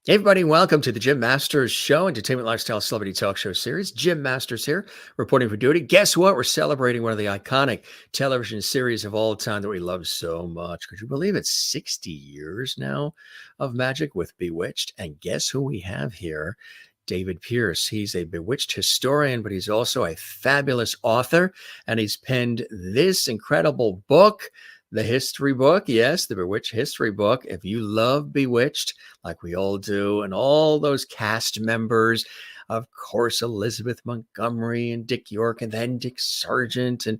Hey everybody, welcome to the Jim Masters Show, entertainment lifestyle celebrity talk show series. Jim Masters here, reporting for duty. Guess what? We're celebrating one of the iconic television series of all time that we love so much. Could you believe it's 60 years now of magic with Bewitched? And guess who we have here? David Pierce. He's a Bewitched historian, but he's also a fabulous author, and he's penned this incredible book. The history book, yes, the Bewitched History Book. If you love Bewitched, like we all do, and all those cast members, of course, Elizabeth Montgomery and Dick York, and then Dick Sargent and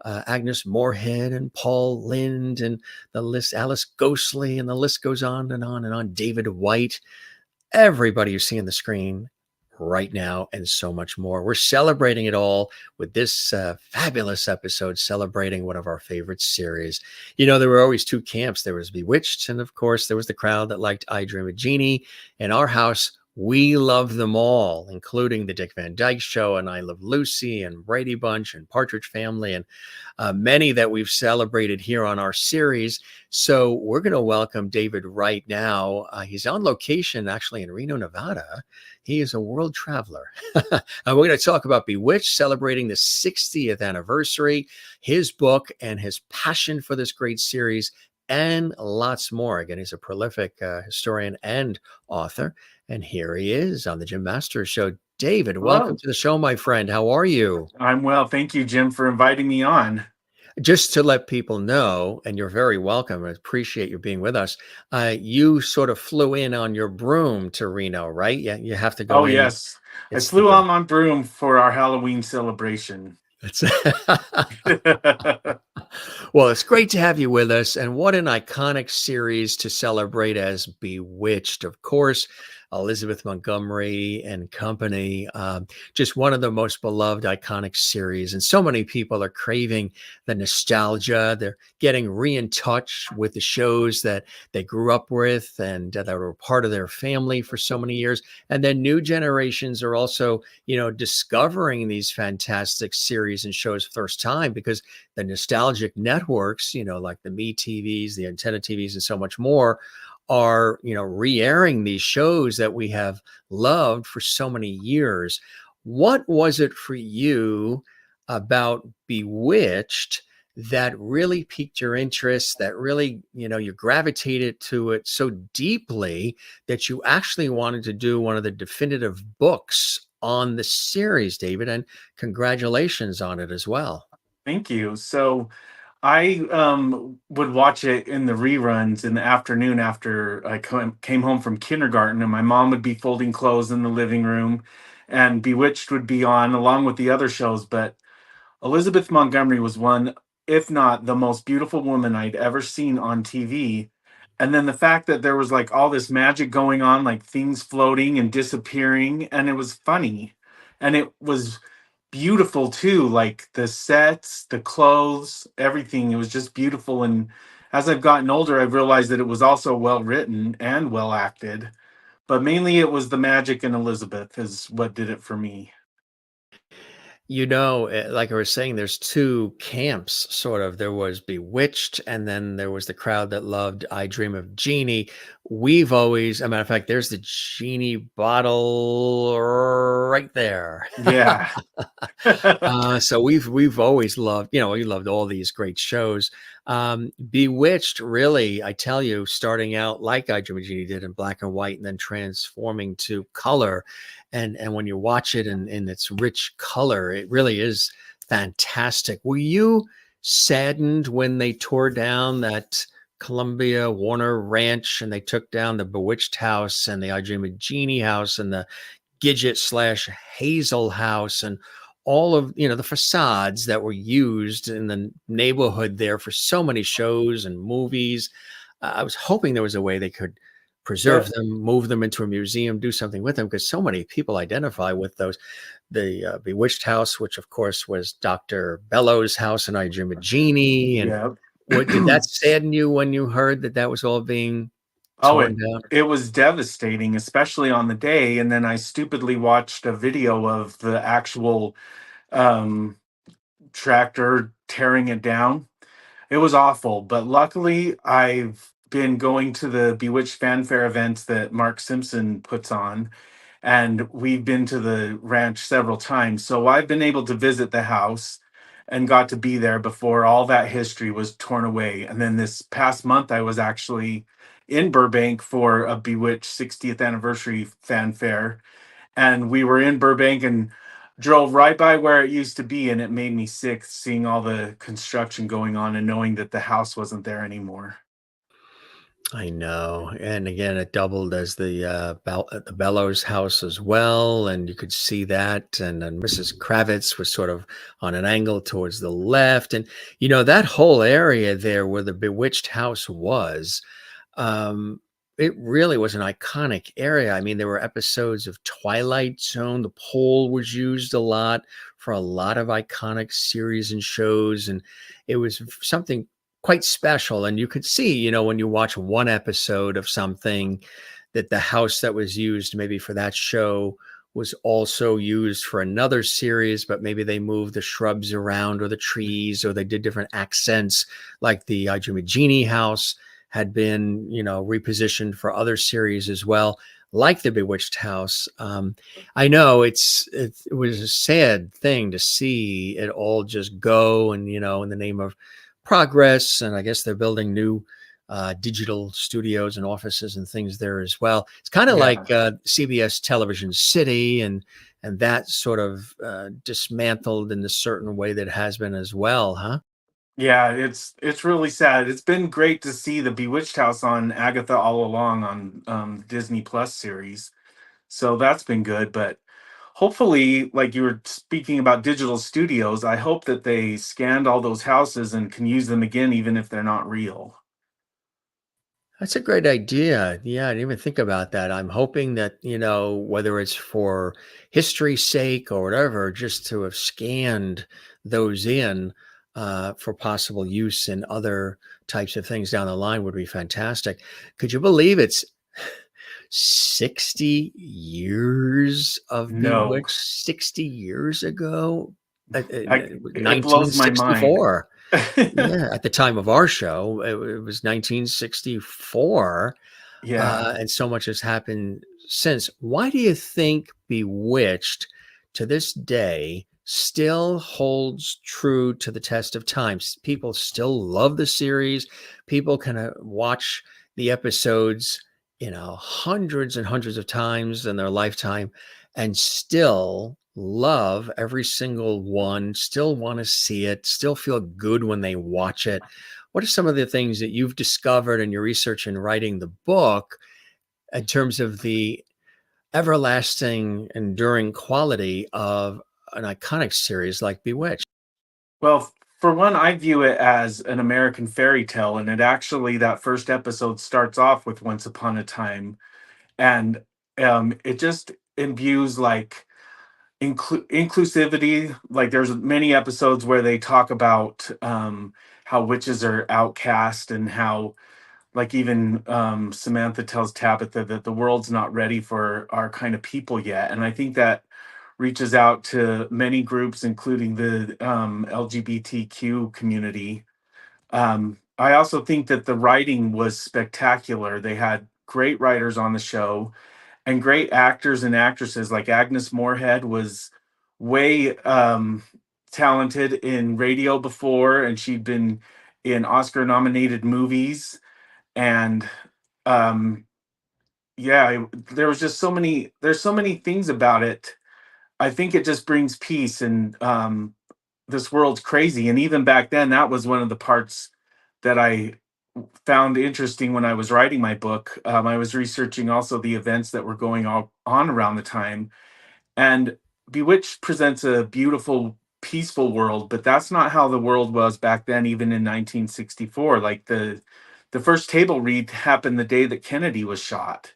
Agnes Moorehead and Paul Lynde and the list, Alice Ghostley, and the list goes on and on and on. David White, everybody you see on the screen right now, and so much more. We're celebrating it all with this fabulous episode, celebrating one of our favorite series. You know, there were always two camps. There was Bewitched, and of course, there was the crowd that liked I Dream of Jeannie. In our house, we love them all, including the Dick Van Dyke Show and I Love Lucy and Brady Bunch and Partridge Family and many that we've celebrated here on our series. So we're going to welcome David right now. He's on location actually in Reno, Nevada. He is a world traveler. We're going to talk about Bewitched, celebrating the 60th anniversary, his book, and his passion for this great series, and lots more. Again, he's a prolific historian and author. And here he is on the Jim Masters Show. David, welcome Hello. to the show, my friend. How are you? I'm well. Thank you, Jim, for inviting me on. Just to let people know, and you're very welcome, I appreciate you being with us. You sort of flew in on your broom to Reno, right? Yeah, you have to go Oh, in. yes. I It's the flew broom. on my broom for our Halloween celebration. It's Well, it's great to have you with us. And what an iconic series to celebrate as Bewitched. Of course, Elizabeth Montgomery and company. Just one of the most beloved iconic series. And so many people are craving the nostalgia. They're getting in touch with the shows that they grew up with and that were part of their family for so many years. And then new generations are also, discovering these fantastic series and shows first time because the nostalgic networks, like the Me TVs, the Antenna TVs, and so much more, are, re-airing these shows that we have loved for so many years. What was it for you about Bewitched that really piqued your interest, that really, you gravitated to it so deeply that you actually wanted to do one of the definitive books on the series, David? And congratulations on it as well. Thank you. So I would watch it in the reruns in the afternoon after I came home from kindergarten, and my mom would be folding clothes in the living room, and Bewitched would be on along with the other shows. But Elizabeth Montgomery was one, if not the most beautiful woman I'd ever seen on TV. And then the fact that there was like all this magic going on, like things floating and disappearing, and it was funny. And it was beautiful too, like the sets, the clothes, everything. It was just beautiful. And as I've gotten older, I've realized that it was also well written and well acted. But mainly it was the magic in Elizabeth is what did it for me. Like I was saying, there's two camps, sort of. There was Bewitched, and then there was the crowd that loved I Dream of Jeannie. We've always, a matter of fact, there's the Jeannie bottle right there. Yeah. So we've always loved, we loved all these great shows. Bewitched, really, I tell you, starting out like I Dream of Jeannie did in black and white, and then transforming to color. And when you watch it in its rich color, it really is fantastic. Were you saddened when they tore down that Columbia Warner Ranch and they took down the Bewitched house and the I Dream of Jeannie house and the Gidget slash Hazel house and all of the facades that were used in the neighborhood there for so many shows and movies? I was hoping there was a way they could preserve The them, move them into a museum, do something with them, because so many people identify with those. The Bewitched house, which of course was Dr. Bellows' house, and I Dream of Jeannie. And yeah. what did that sadden you when you heard that that was all being Oh, torn it down? it was devastating, especially on the day, and then I stupidly watched a video of the actual um tractor tearing it down. It was awful, but luckily I've been going to the Bewitched fanfare events that Mark Simpson puts on, and we've been to the ranch several times. So I've been able to visit the house and got to be there before all that history was torn away. And then this past month, I was actually in Burbank for a Bewitched 60th anniversary fanfare, and we were in Burbank and drove right by where it used to be, and it made me sick seeing all the construction going on and knowing that the house wasn't there anymore. I know, and again, it doubled as the Bellows house as well, and you could see that, and then Mrs. Kravitz was sort of on an angle towards the left, and, that whole area there where the Bewitched house was, um, it really was an iconic area. I mean, there were episodes of Twilight Zone. The pole was used a lot for a lot of iconic series and shows, and it was something quite special. And you could see, when you watch one episode of something, that the house that was used maybe for that show was also used for another series, but maybe they moved the shrubs around or the trees, or they did different accents, like the I Dream of Jeannie house had been, repositioned for other series as well, like the Bewitched house. I know it was a sad thing to see it all just go, and in the name of progress, and I guess they're building new digital studios and offices and things there as well. It's kind of Yeah. like CBS Television City, and that sort of dismantled in a certain way that has been as well, huh? Yeah, it's really sad. It's been great to see the Bewitched house on Agatha All Along on Disney Plus series. So that's been good, but hopefully, like you were speaking about digital studios, I hope that they scanned all those houses and can use them again even if they're not real. That's a great idea. Yeah, I didn't even think about that. I'm hoping that, whether it's for history's sake or whatever, just to have scanned those in for possible use in other types of things down the line would be fantastic. Could you believe it's 60 years of No. Bewitched 60 years ago? It blows my mind. 1964. Yeah, at the time of our show, it was 1964, Yeah. and so much has happened since. Why do you think Bewitched, to this day, still holds true to the test of times? People still love the series. People can watch the episodes, hundreds and hundreds of times in their lifetime, and still love every single one, still want to see it, still feel good when they watch it. What are some of the things that you've discovered in your research and writing the book in terms of the everlasting, enduring quality of an iconic series like Bewitched? Well, for one, I view it as an American fairy tale, and it actually that first episode starts off with "Once Upon a Time," and it just imbues like inclusivity. Like there's many episodes where they talk about how witches are outcast, and how like even Samantha tells Tabitha that the world's not ready for our kind of people yet, and I think that reaches out to many groups, including the LGBTQ community. I also think that the writing was spectacular. They had great writers on the show and great actors and actresses. Like Agnes Moorehead was way talented in radio before, and she'd been in Oscar nominated movies. And um, yeah, there was just there's so many things about it. I think it just brings peace, and this world's crazy. And even back then, that was one of the parts that I found interesting when I was writing my book. I was researching also the events that were going on around the time. And Bewitched presents a beautiful, peaceful world, but that's not how the world was back then, even in 1964. Like the first table read happened the day that Kennedy was shot.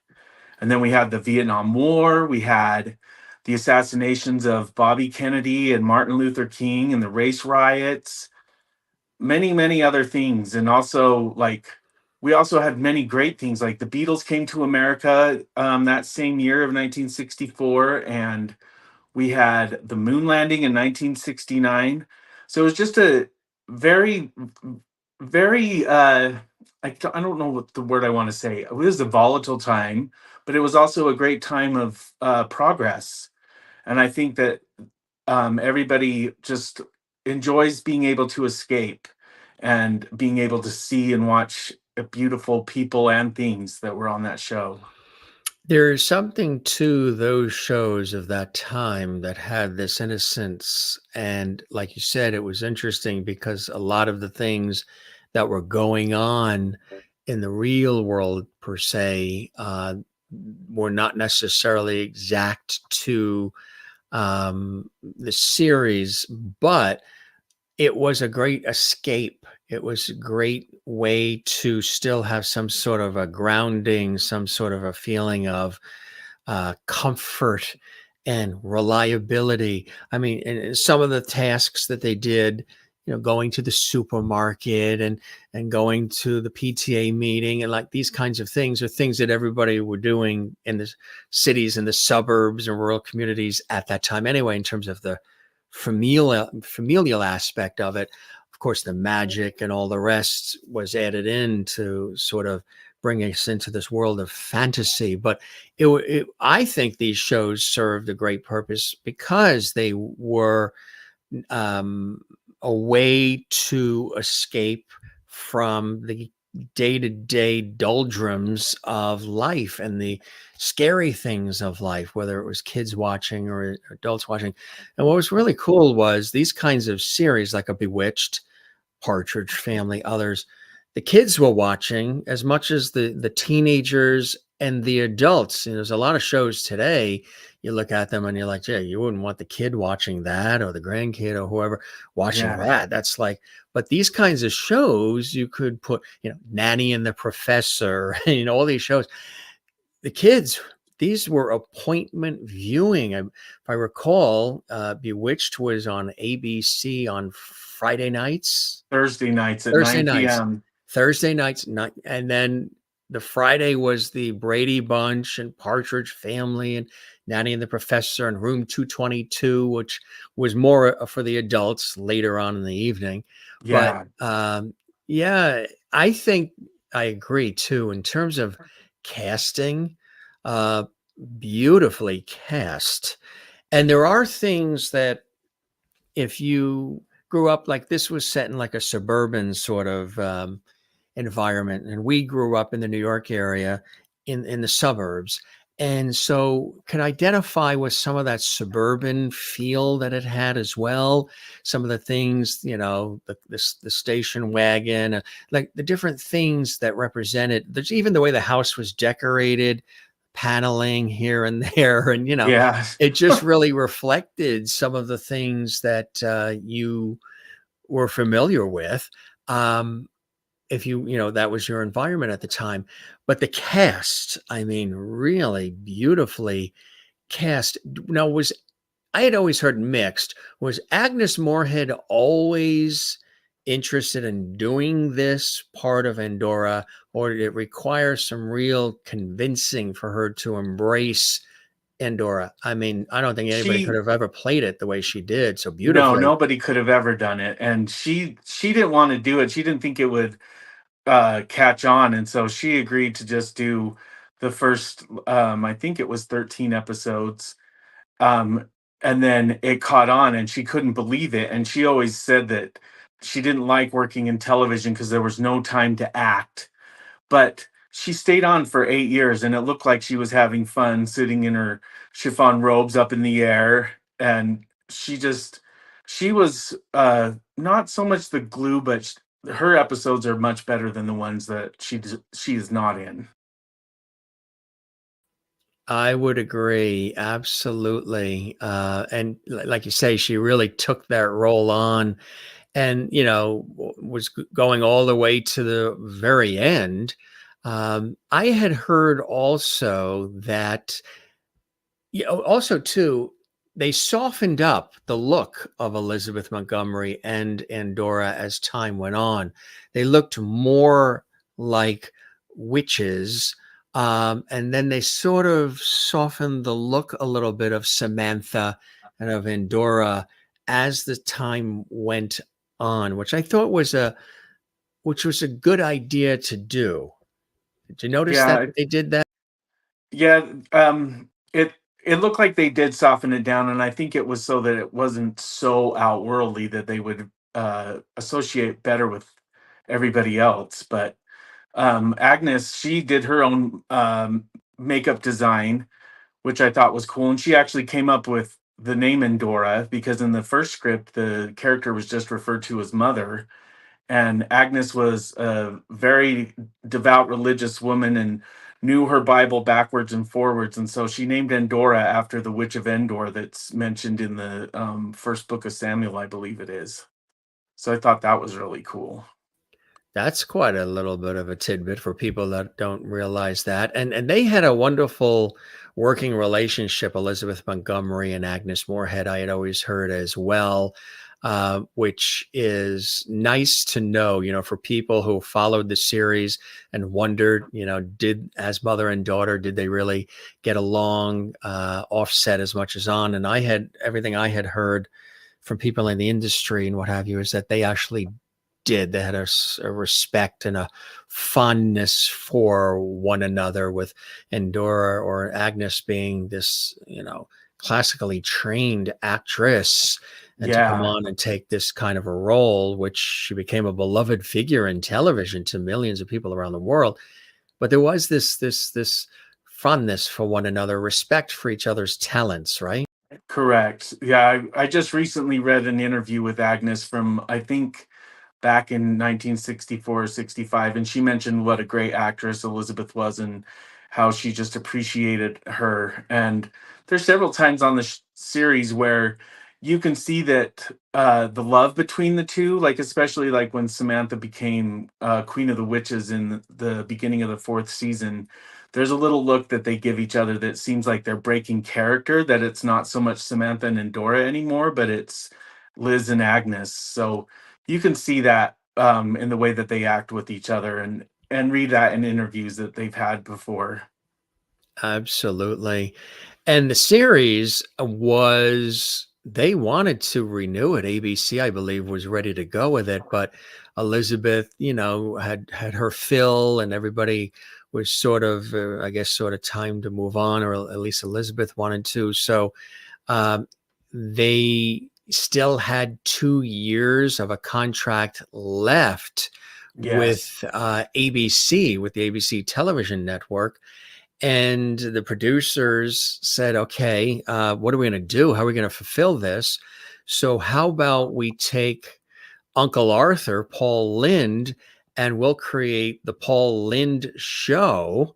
And then we had the Vietnam War, we had the assassinations of Bobby Kennedy and Martin Luther King and the race riots, many, many other things. And also, like, we also had many great things, like the Beatles came to America that same year of 1964, and we had the moon landing in 1969. So it was just a very, very I don't know what the word I want to say. It was a volatile time, but it was also a great time of progress. And I think that everybody just enjoys being able to escape and being able to see and watch beautiful people and things that were on that show. There's something to those shows of that time that had this innocence. And like you said, it was interesting because a lot of the things that were going on in the real world, per se, were not necessarily exact to the series, but it was a great escape. It was a great way to still have some sort of a grounding, some sort of a feeling of comfort and reliability. I mean, and some of the tasks that they did, going to the supermarket and going to the PTA meeting and like these kinds of things are things that everybody were doing in the cities and the suburbs and rural communities at that time anyway, in terms of the familial aspect of it. Of course, the magic and all the rest was added in to sort of bring us into this world of fantasy. But I think these shows served a great purpose because they were um, a way to escape from the day-to-day doldrums of life and the scary things of life, whether it was kids watching or adults watching. And what was really cool was these kinds of series like a Bewitched, Partridge Family, others, the kids were watching as much as the teenagers and the adults. There's a lot of shows today. You look at them and you're like, yeah, you wouldn't want the kid watching that or the grandkid or whoever watching Yeah. that. That's like, but these kinds of shows you could put, Nanny and the Professor, all these shows. The kids, these were appointment viewing. If I recall, Bewitched was on ABC on Friday nights. Thursday nights at Thursday 9 nights, p.m. Thursday nights, not, and then the Friday was the Brady Bunch and Partridge Family and Nanny and the Professor and Room 222, which was more for the adults later on in the evening. But Yeah. yeah, I think I agree too in terms of casting, uh, beautifully cast. And there are things that if you grew up like this was set in like a suburban sort of environment, and we grew up in the New York area in the suburbs, and so could identify with some of that suburban feel that it had as well. Some of the things, the station wagon, like the different things that represented. There's even the way the house was decorated, paneling here and there, and Yeah. it just really reflected some of the things that you were familiar with. Um, if that was your environment at the time. But the cast, I mean, really beautifully cast. Now, I had always heard mixed. Was Agnes Moorehead always interested in doing this part of Endora, or did it require some real convincing for her to embrace Endora? I mean, I don't think anybody could She have ever played it the way she did so No, beautifully. nobody could have ever done it. And she didn't want to do it. She didn't think it would catch on, and so she agreed to just do the first I think it was 13 episodes. Um and then it caught on and she couldn't believe it, and she always said that she didn't like working in television because there was no time to act. But she stayed on for 8 years, and it looked like she was having fun sitting in her chiffon robes up in the air, and she was, not so much the glue, but her episodes are much better than the ones that she is not in. I would agree, absolutely. And like you say, she really took that role on, and was going all the way to the very end. I had heard also that, also too, they softened up the look of Elizabeth Montgomery and Endora as time went on. They looked more like witches. And then they sort of softened the look a little bit of Samantha and of Endora as the time went on, which I thought was which was a good idea to do. Did you notice that Yeah, they did that? yeah. It looked like they did soften it down, and I think it was so that it wasn't so outworldly that they would associate better with everybody else. But Agnes, she did her own makeup design, which I thought was cool. And she actually came up with the name Endora because in the first script, the character was just referred to as Mother. And Agnes was a very devout religious woman and knew her Bible backwards and forwards. And so she named Endora after the witch of Endor that's mentioned in the first book of Samuel, I believe it is. So I thought that was really cool. That's quite a little bit of a tidbit for people that don't realize that. And they had a wonderful working relationship, Elizabeth Montgomery and Agnes Moorehead, I had always heard as well, which is nice to know, for people who followed the series and wondered, did as mother and daughter, did they really get along, offset as much as on? And everything I had heard from people in the industry and what have you is that they actually did. They had a respect and a fondness for one another, with Endora or Agnes being this, classically trained actress, and to come Yeah, on and take this kind of a role, which she became a beloved figure in television to millions of people around the world. But there was this fondness for one another, respect for each other's talents, right? correct. Yeah, I just recently read an interview with Agnes from, I think, back in 1964 or 65, and she mentioned what a great actress Elizabeth was and how she just appreciated her. And there's several times on the series where you can see that the love between the two, like especially like when Samantha became Queen of the Witches in the beginning of the fourth season. There's a little look that they give each other that seems like they're breaking character, that it's not so much Samantha and Endora anymore, but it's Liz and Agnes. So you can see that in the way that they act with each other, and read that in interviews that they've had before. Absolutely. And the series they wanted to renew it. ABC, I believe, was ready to go with it, but Elizabeth, had her fill, and everybody was sort of, I guess, sort of time to move on, or at least Elizabeth wanted to. So um, they still had 2 years of a contract left Yes. with ABC, with the ABC television network. And the producers said, okay, what are we going to do? How are we going to fulfill this? So, how about we take Uncle Arthur, Paul Lynde, and we'll create the Paul Lynde Show.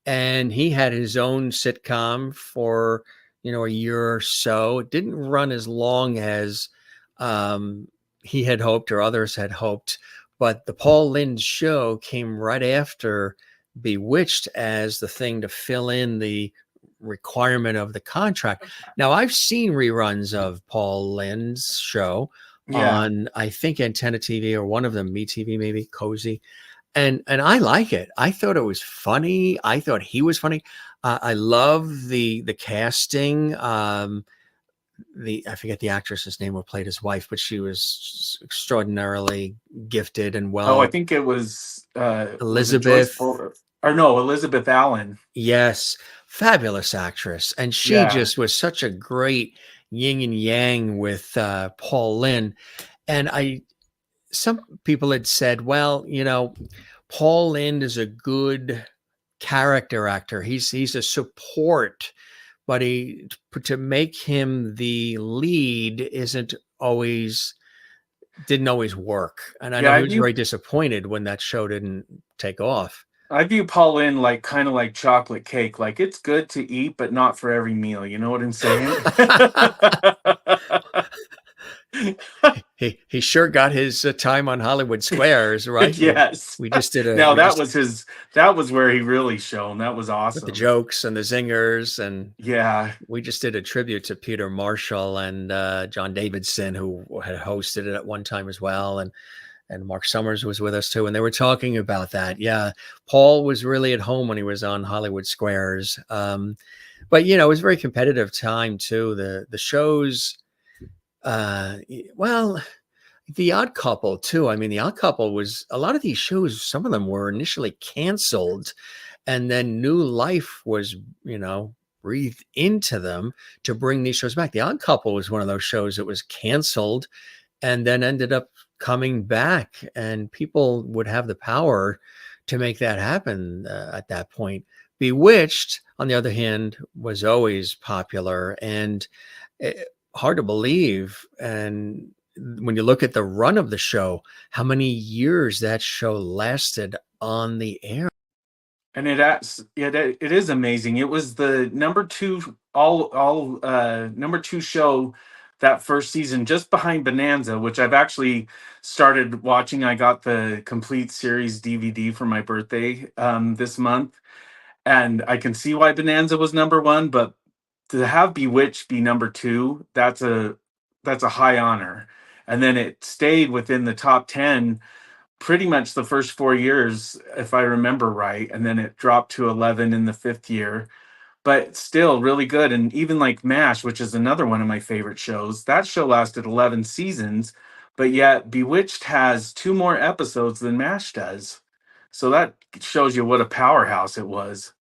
And he had his own sitcom for, a year or so. It didn't run as long as um, he had hoped or others had hoped, but the Paul Lynde Show came right after Bewitched as the thing to fill in the requirement of the contract. Now, I've seen reruns of Paul Lynde's show Yeah. on, I think, Antenna TV, or one of them, MeTV, maybe Cozy, and I like it. I thought it was funny. I thought he was funny. I love the casting. The I forget the actress's name who played his wife, but she was extraordinarily gifted and Oh, I well. think it was it Joyce Elizabeth, Fuller, or no, Elizabeth Allen. yes, fabulous actress, and she Yeah. just was such a great yin and yang with Paul Lynde. And some people had said, well, Paul Lynde is a good character actor. He's a support, but to make him the lead didn't always work. And I Yeah, know he was very disappointed when that show didn't take off. I view Pauline like kind of like chocolate cake. Like it's good to eat, but not for every meal. You know what I'm saying? He sure got his time on Hollywood Squares, right? Yes. We just did a Now we that just was his. That was where he really shone. That was with the awesome. jokes and the zingers, and Yeah. we just did a tribute to Peter Marshall and John Davidson, who had hosted it at one time as well, and Mark Summers was with us too, and they were talking about that. Yeah, Paul was really at home when he was on Hollywood Squares, but it was a very competitive time too. The shows, well, I The Odd Couple too. I mean, The Odd Couple was a lot of these shows, some of them were initially canceled, and then new life was, you know, breathed into them to bring these shows back. The Odd Couple was one of those shows that was canceled and then ended up coming back, and people would have the power to make that happen at that point. Bewitched, on the other hand, was always popular and eh, hard to believe. And when you look at the run of the show, how many years that show lasted on the air. And it is amazing. It was the number two number two show that first season, just behind Bonanza, which I've actually started watching. I got the complete series DVD for my birthday this month, and I can see why Bonanza was number one, but to have Bewitched be number two, that's a high honor. And then it stayed within the top 10 pretty much the first 4 years, if I remember right. And then it dropped to 11 in the fifth year, but still really good. And even like MASH, which is another one of my favorite shows, that show lasted 11 seasons, but yet Bewitched has two more episodes than MASH does. So that shows you what a powerhouse it was.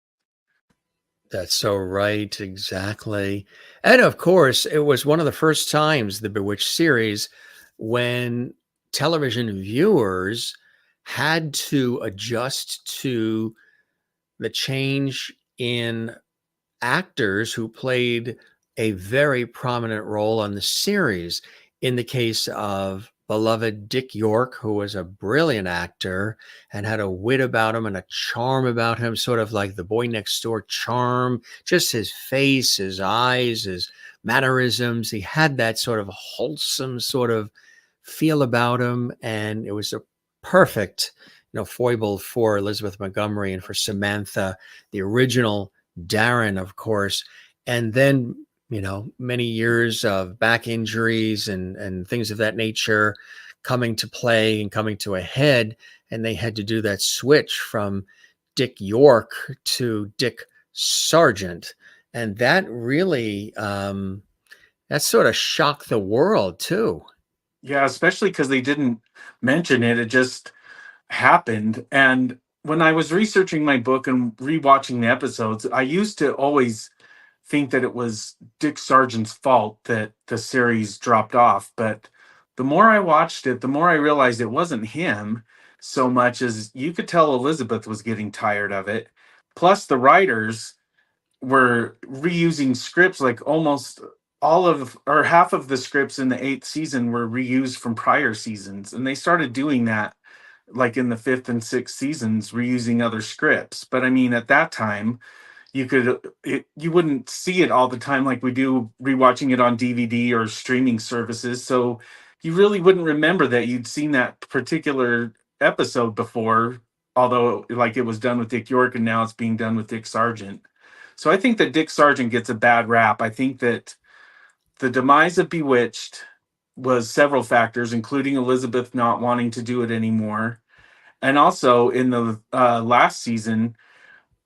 That's so right, exactly. And of course, it was one of the first times, the Bewitched series, when television viewers had to adjust to the change in actors who played a very prominent role on the series. In the case of beloved Dick York, who was a brilliant actor and had a wit about him and a charm about him, sort of like the boy next door charm, just his face, his eyes, his mannerisms. He had that sort of wholesome sort of feel about him. And it was a perfect, foible for Elizabeth Montgomery and for Samantha, the original Darren, of course. And then, many years of back injuries and things of that nature coming to play and coming to a head. And they had to do that switch from Dick York to Dick Sargent. And that really, that sort of shocked the world too. Yeah, especially because they didn't mention it. It just happened. And when I was researching my book and rewatching the episodes, I used to always think that it was Dick Sargent's fault that the series dropped off. But the more I watched it, the more I realized it wasn't him so much as you could tell Elizabeth was getting tired of it. Plus, the writers were reusing scripts, like almost all of or half of the scripts in the eighth season were reused from prior seasons. And they started doing that like in the fifth and sixth seasons, reusing other scripts. But I mean, at that time, you wouldn't see it all the time like we do rewatching it on DVD or streaming services. So you really wouldn't remember that you'd seen that particular episode before, although like it was done with Dick York and now it's being done with Dick Sargent. So I think that Dick Sargent gets a bad rap. I think that the demise of Bewitched was several factors, including Elizabeth not wanting to do it anymore. And also in the last season,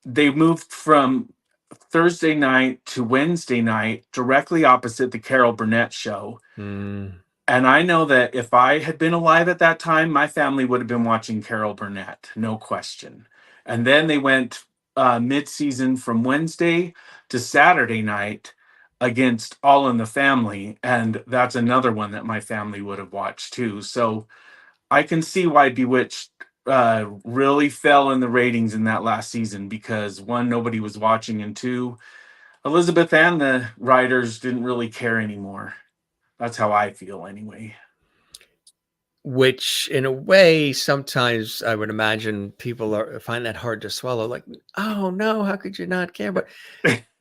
they moved from Thursday night to Wednesday night, directly opposite the Carol Burnett show. Mm. And I know that if I had been alive at that time, my family would have been watching Carol Burnett, no question. And then they went mid-season from Wednesday to Saturday night against All in the Family, and that's another one that my family would have watched too. So I can see why Bewitched really fell in the ratings in that last season because one, nobody was watching, and two, Elizabeth and the writers didn't really care anymore. That's how I feel anyway. Which, in a way, sometimes I would imagine people find that hard to swallow. Like, oh no, how could you not care?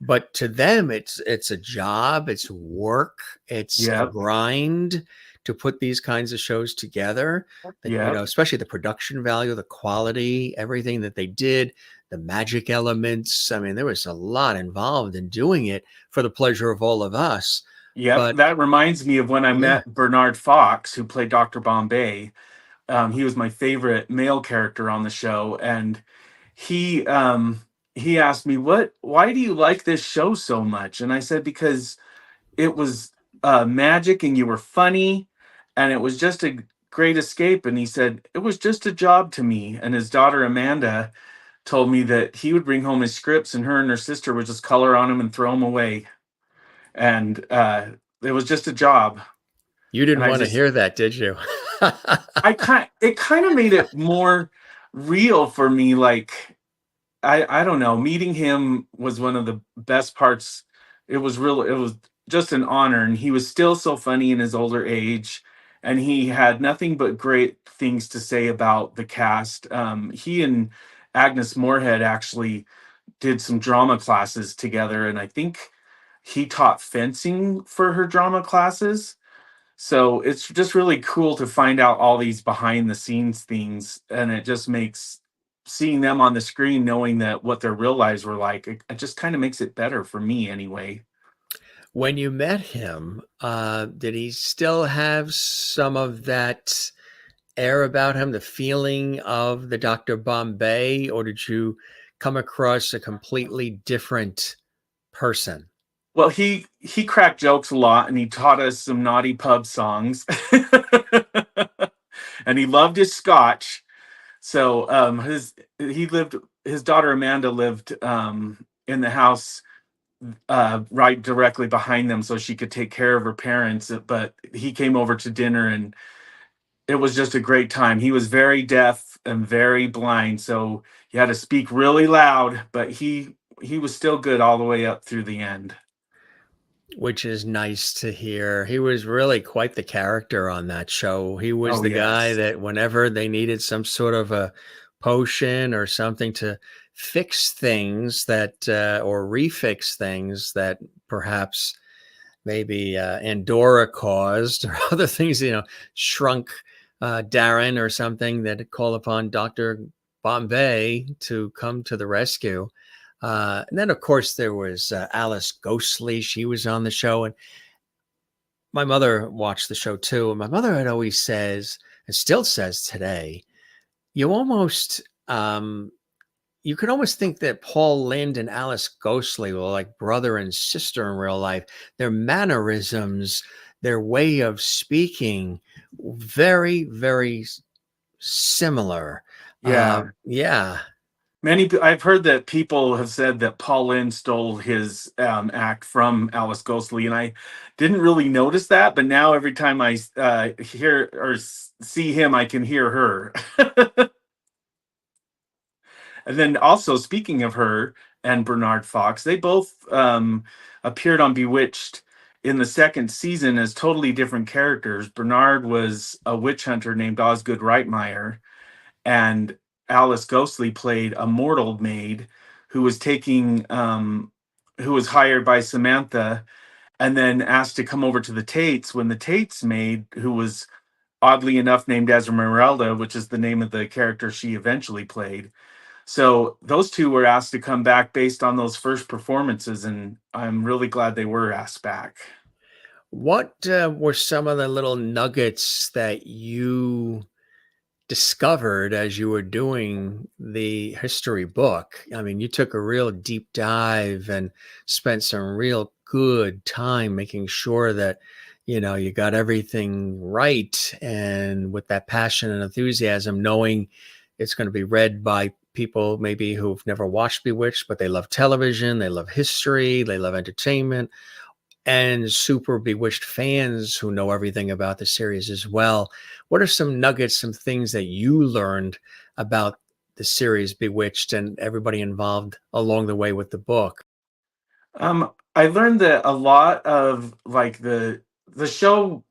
But to them, it's a job, it's work, it's a Yep. grind to put these kinds of shows together. That Yep. especially the production value, the quality, everything that they did, the magic elements. I mean, there was a lot involved in doing it for the pleasure of all of us. Yep. But That reminds me of when I yeah, met Bernard Fox, who played Dr. Bombay. He was my favorite male character on the show, and he he asked me, why do you like this show so much? And I said, because it was magic and you were funny, and it was just a Great Escape, and he said, "It was just a job to me." And his daughter Amanda told me that he would bring home his scripts, and her and her sister would just color on them and throw them away. And it was just a job. You And didn't want to hear that, did you? it kind of made it more real for me. Like, I don't know, meeting him was one of the best parts. It was just an honor, and he was still so funny in his older age, and he had nothing but great things to say about the cast. He and Agnes Moorehead actually did some drama classes together, and I think he taught fencing for her drama classes. So it's just really cool to find out all these behind the scenes things, and it just makes seeing them on the screen, knowing that what their real lives were like, it just kind of makes it better for me anyway. When you met him, did he still have some of that air about him, the feeling of the Dr. Bombay, or did you come across a completely different person? Well, he cracked jokes a lot, and he taught us some naughty pub songs. And he loved his scotch. So his daughter Amanda lived in the house right directly behind them, so she could take care of her parents. But he came over to dinner, and it was just a great time. He was very deaf and very blind, so he had to speak really loud, but he was still good all the way up through the end. Which is nice to hear. He was really quite the character on that show. He was Oh the guy yes. that whenever they needed some sort of a potion or something to fix things that, or refix things that perhaps maybe Endora caused or other things, shrunk Darren or something, that call upon Dr. Bombay to come to the rescue. And then, of course, there was Alice Ghostly. She was on the show, and my mother watched the show too. And my mother had always says, and still says today, you almost, you could almost think that Paul Lynde and Alice Ghostly were like brother and sister in real life. Their mannerisms, their way of speaking, very, very similar. Yeah. Yeah. I've heard that people have said that Paul Lynde stole his act from Alice Ghostly, and I didn't really notice that. But now every time I hear or see him, I can hear her. And then also, speaking of her and Bernard Fox, they both appeared on Bewitched in the second season as totally different characters. Bernard was a witch hunter named Osgood Reitmeyer, and Alice Ghostly played a mortal maid who was who was hired by Samantha and then asked to come over to the Tates when the Tates maid, who was oddly enough named Esmeralda, which is the name of the character she eventually played. So those two were asked to come back based on those first performances, and I'm really glad they were asked back. What were some of the little nuggets that you discovered as you were doing the history book? I mean, you took a real deep dive and spent some real good time making sure that, you got everything right. And with that passion and enthusiasm, knowing it's going to be read by people maybe who've never watched Bewitched, but they love television, they love history, they love entertainment, and super Bewitched fans who know everything about the series as well. What are some nuggets, some things that you learned about the series Bewitched and everybody involved along the way with the book? I learned that a lot of like the show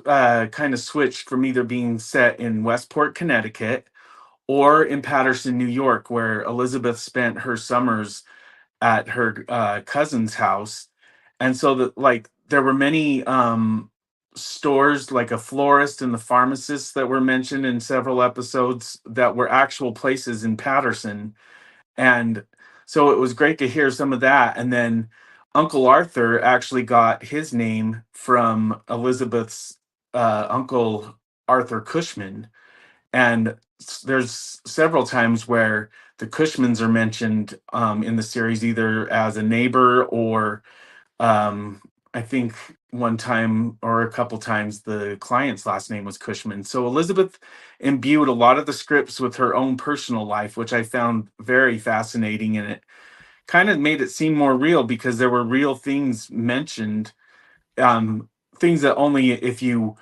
kind of switched from either being set in Westport, Connecticut, or in Paterson, New York, where Elizabeth spent her summers at her cousin's house. And so that like there were many stores, like a florist and the pharmacist that were mentioned in several episodes, that were actual places in Paterson. And so it was great to hear some of that. And then Uncle Arthur actually got his name from Elizabeth's uncle, Arthur Cushman. And there's several times where the Cushmans are mentioned in the series, either as a neighbor or I think one time or a couple times the client's last name was Cushman. So Elizabeth imbued a lot of the scripts with her own personal life, which I found very fascinating, and it kind of made it seem more real because there were real things mentioned, um, things that only if you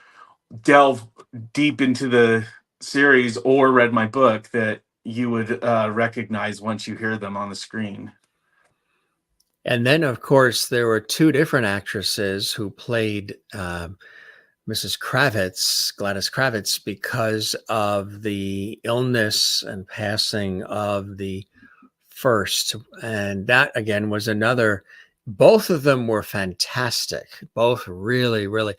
delve deep into the series or read my book that you would recognize once you hear them on the screen. And then, of course, there were two different actresses who played Mrs. Kravitz, Gladys Kravitz, because of the illness and passing of the first. And that, again, was another, both of them were fantastic. Both really, really.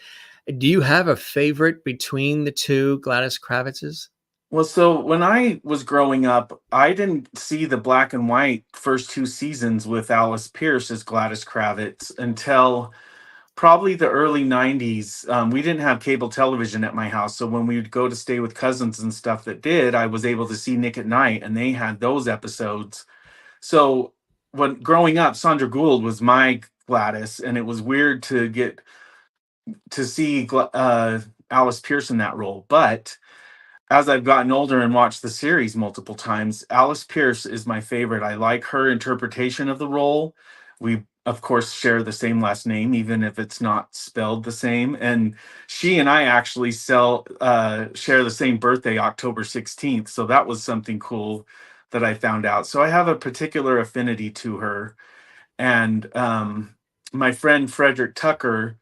Do you have a favorite between the two Gladys Kravitzes? Well, so when I was growing up, I didn't see the black and white first two seasons with Alice Pierce as Gladys Kravitz until probably the early 90s. We didn't have cable television at my house. So when we would go to stay with cousins and stuff that did, I was able to see Nick at Night, and they had those episodes. So when growing up, Sandra Gould was my Gladys, and it was weird to get to see Alice Pierce in that role. But as I've gotten older and watched the series multiple times, Alice Pierce is my favorite. I like her interpretation of the role. We, of course, share the same last name, even if it's not spelled the same. And she and I actually share the same birthday, October 16th. So that was something cool that I found out. So I have a particular affinity to her. And my friend Frederick Tucker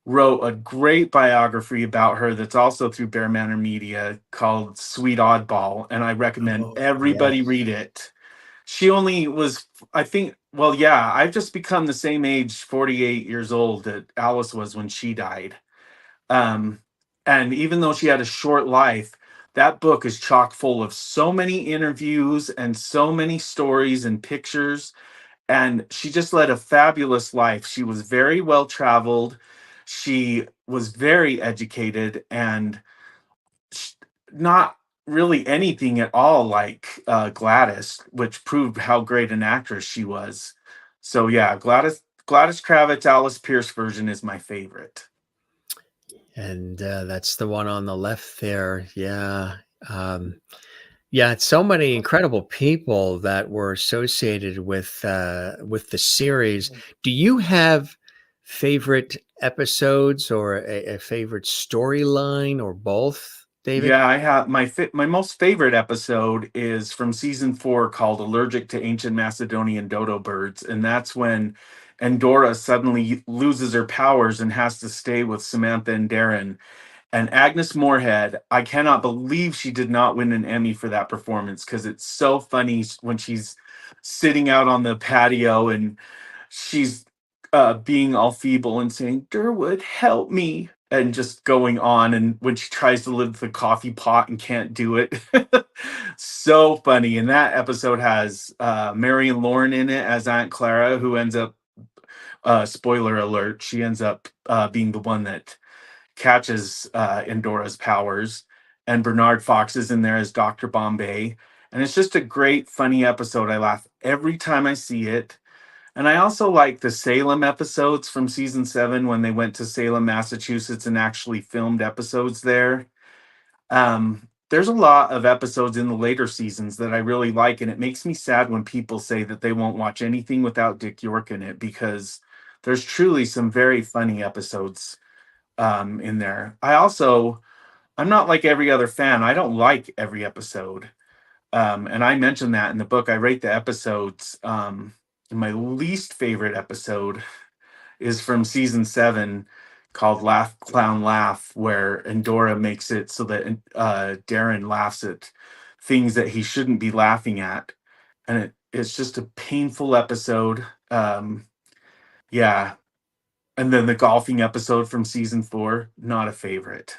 wrote a great biography about her that's also through Bear Manor Media called Sweet Oddball, and I recommend Oh, everybody yes. read it. She only was, I think, well, yeah, I've just become the same age, 48 years old, that Alice was when she died. Um, and even though she had a short life, that book is chock full of so many interviews and so many stories and pictures, and she just led a fabulous life. She was very well traveled. She was very educated and sh- not really anything at all like Gladys, which proved how great an actress she was. So yeah, Gladys Kravitz, Alice Pierce version is my favorite. And that's the one on the left there. Yeah. Um, yeah, it's so many incredible people that were associated with the series. Do you have favorite episodes or a favorite storyline or both, David? Yeah, I have my most favorite episode is from season 4 called "Allergic to Ancient Macedonian Dodo Birds," and that's when Endora suddenly loses her powers and has to stay with Samantha and Darren. And Agnes Moorehead, I cannot believe she did not win an Emmy for that performance because it's so funny when she's sitting out on the patio and she's being all feeble and saying, "Durwood, help me," and just going on. And when she tries to lift the coffee pot and can't do it, so funny. And that episode has Marion Lauren in it as Aunt Clara, who ends up, spoiler alert, she ends up being the one that catches Endora's powers. And Bernard Fox is in there as Dr. Bombay. And it's just a great, funny episode. I laugh every time I see it. And I also like the Salem episodes from season 7 when they went to Salem, Massachusetts and actually filmed episodes there. There's a lot of episodes in the later seasons that I really like, and it makes me sad when people say that they won't watch anything without Dick York in it because there's truly some very funny episodes in there. I'm not like every other fan. I don't like every episode. And I mentioned that in the book. I rate the episodes. My least favorite episode is from season 7 called Laugh Clown Laugh, where Endora makes it so that Darren laughs at things that he shouldn't be laughing at. And it's just a painful episode. Yeah. And then the golfing episode from season 4, not a favorite.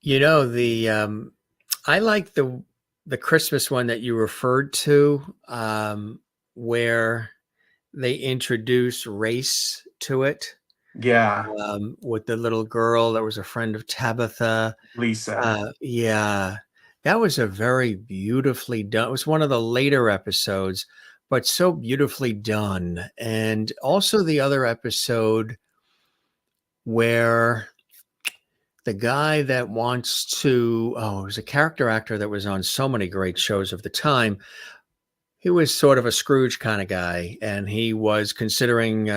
You know, I like the Christmas one that you referred to, where they introduce race to it, Yeah, with the little girl that was a friend of Tabitha. Lisa. Yeah, that was a very beautifully done. It was one of the later episodes, but so beautifully done. And also the other episode where the guy that wants to, oh, it was a character actor that was on so many great shows of the time. He was sort of a Scrooge kind of guy, and he was considering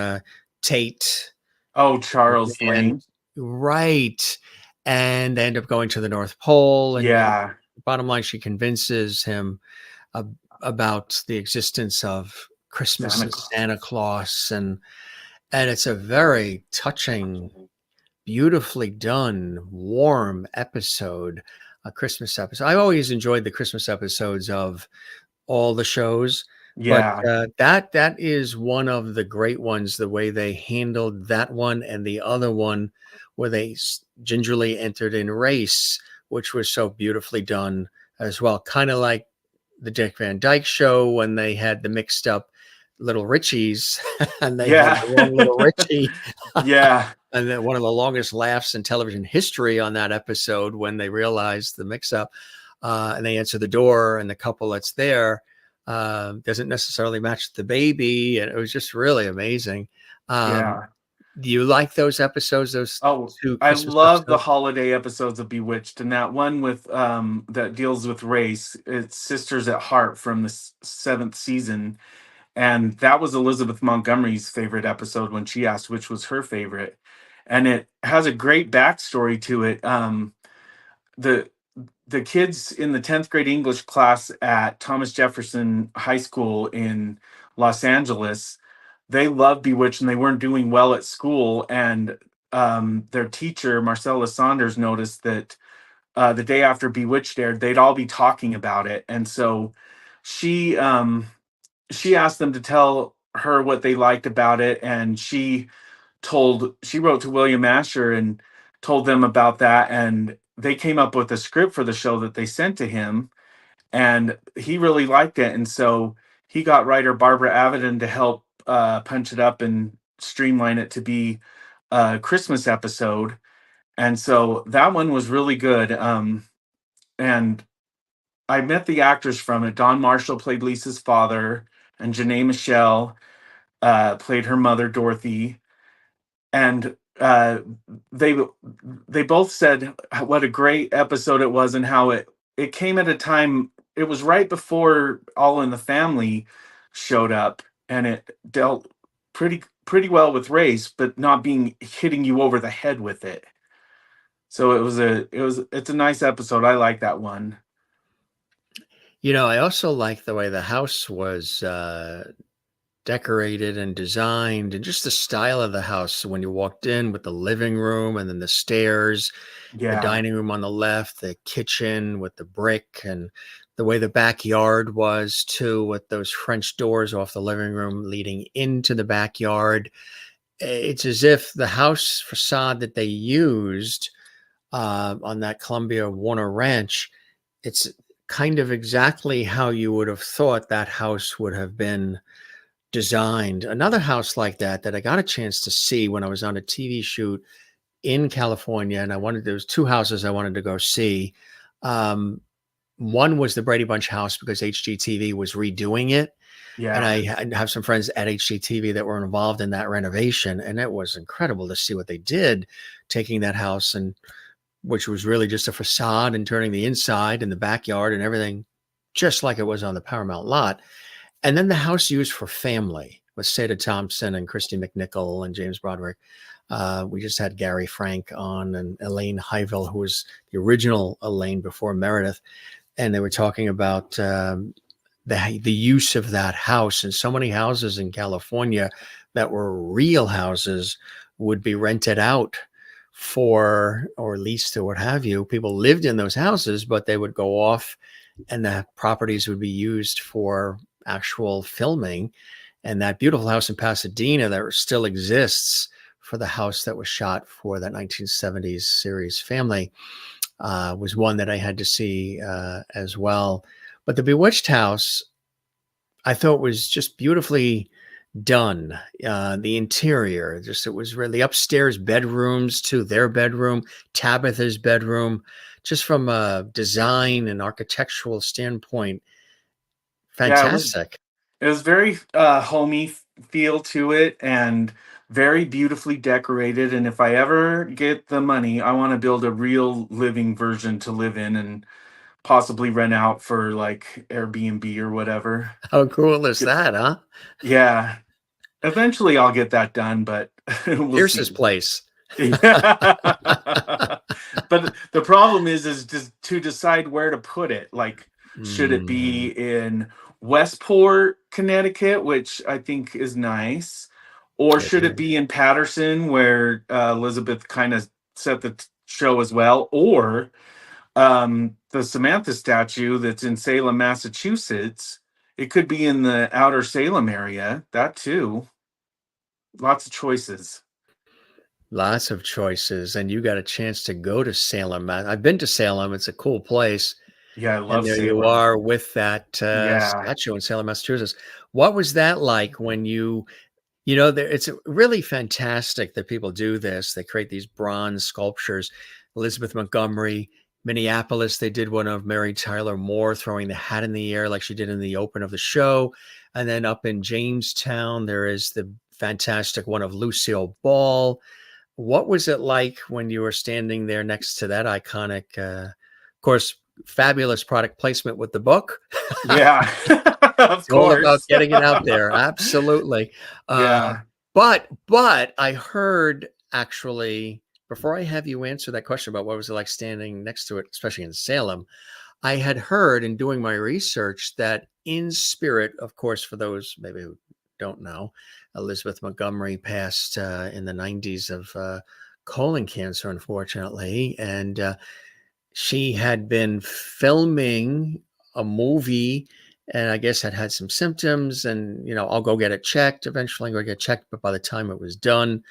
Tate. Oh, Charles And Lane. right. And they end up going to the North Pole. And Yeah. bottom line, she convinces him about the existence of Christmas Santa and Claus. Santa Claus. And it's a very touching, beautifully done, warm episode, a Christmas episode. I always enjoyed the Christmas episodes of all the shows, but Yeah. that is one of the great ones. The way they handled that one, and the other one where they gingerly entered in race, which was so beautifully done as well. Kind of like the Dick Van Dyke Show when they had the mixed up little Richies, and they had Yeah. the wrong little Richie. Yeah. And then one of the longest laughs in television history on that episode when they realized the mix up, and they answer the door, and the couple that's there doesn't necessarily match the baby. And it was just really amazing. Um, Yeah. do you like those episodes, those Oh, two I Christmas love the episodes? holiday episodes of Bewitched, and that one with that deals with race. It's Sisters at Heart from the seventh season, and that was Elizabeth Montgomery's favorite episode when she asked which was her favorite, and it has a great backstory to it. The the kids in the 10th grade English class at Thomas Jefferson High School in Los Angeles, they loved Bewitched and they weren't doing well at school. And their teacher, Marcella Saunders, noticed that the day after Bewitched aired, they'd all be talking about it. And so she she asked them to tell her what they liked about it. And she wrote to William Asher and told them about that, and they came up with a script for the show that they sent to him, and he really liked it, and so he got writer Barbara Avedon to help punch it up and streamline it to be a Christmas episode, and so that one was really good. And I met the actors from it. Don Marshall played Lisa's father, and Janae Michelle played her mother, Dorothy, and they they both said what a great episode it was and how it came at a time. It was right before All in the Family showed up, and it dealt pretty well with race, but not being hitting you over the head with it. So it's a nice episode. I like that one. I also like the way the house was decorated and designed, and just the style of the house. So when you walked in with the living room and then the stairs, the Yeah, dining room on the left, the kitchen with the brick, and the way the backyard was too, with those French doors off the living room leading into the backyard. It's as if the house facade that they used on that Columbia Warner Ranch, it's kind of exactly how you would have thought that house would have been designed. Another house like that I got a chance to see when I was on a TV shoot in California, and there was two houses I wanted to go see. Um, One was the Brady Bunch house because HGTV was redoing it, and yeah, I have some friends at HGTV that were involved in that renovation, and it was incredible to see what they did, taking that house, and which was really just a facade, and turning the inside and the backyard and everything just like it was on the Paramount lot. And then the house used for family with Seda Thompson and Christy McNichol and James Broderick. We just had Gary Frank on, and Elaine Hyvel, who was the original Elaine before Meredith. And they were talking about the use of that house. And so many houses in California that were real houses would be rented out for, or leased or what have you. People lived in those houses, but they would go off and the properties would be used for actual filming. And that beautiful house in Pasadena that still exists for the house that was shot for that 1970s series Family was one that I had to see as well. But the Bewitched house, I thought was just beautifully done. The interior, just it was really upstairs bedrooms to their bedroom, Tabitha's bedroom, just from a design and architectural standpoint, yeah. It was fantastic. It was very homey feel to it, and very beautifully decorated. And if I ever get the money, I want to build a real living version to live in and possibly rent out for like Airbnb or whatever. How cool is Good- that, huh? Yeah, eventually I'll get that done, but we'll Pierce's see. place. Yeah. But the problem is just to decide where to put it. Like, should it Mm, be in Westport, Connecticut, which I think is nice, or it should it is. be in Patterson, where Elizabeth kind of set the show as well, or the Samantha statue that's in Salem, Massachusetts? It could be in the outer Salem area. That too. Lots of choices. Lots of choices, and you got a chance to go to Salem. I've been to Salem. It's a cool place. Yeah, I And love there you Salem. are with that Yeah. statue in Salem, Massachusetts. What was that like when there, it's really fantastic that people do this. They create these bronze sculptures. Elizabeth Montgomery, Minneapolis, they did one of Mary Tyler Moore throwing the hat in the air like she did in the open of the show. And then up in Jamestown, there is the fantastic one of Lucille Ball. What was it like when you were standing there next to that iconic, of course, fabulous product placement with the book? Yeah, of It's all about course. getting it out there. Absolutely. Uh, Yeah. but I heard actually, before I have you answer that question about what was it like standing next to it, especially in Salem, I had heard in doing my research that in spirit, of course, for those maybe who don't know, Elizabeth Montgomery passed in the 90s of colon cancer, unfortunately. And she had been filming a movie and I guess had some symptoms and, I'll go get it checked. Eventually go get checked. But by the time it was done,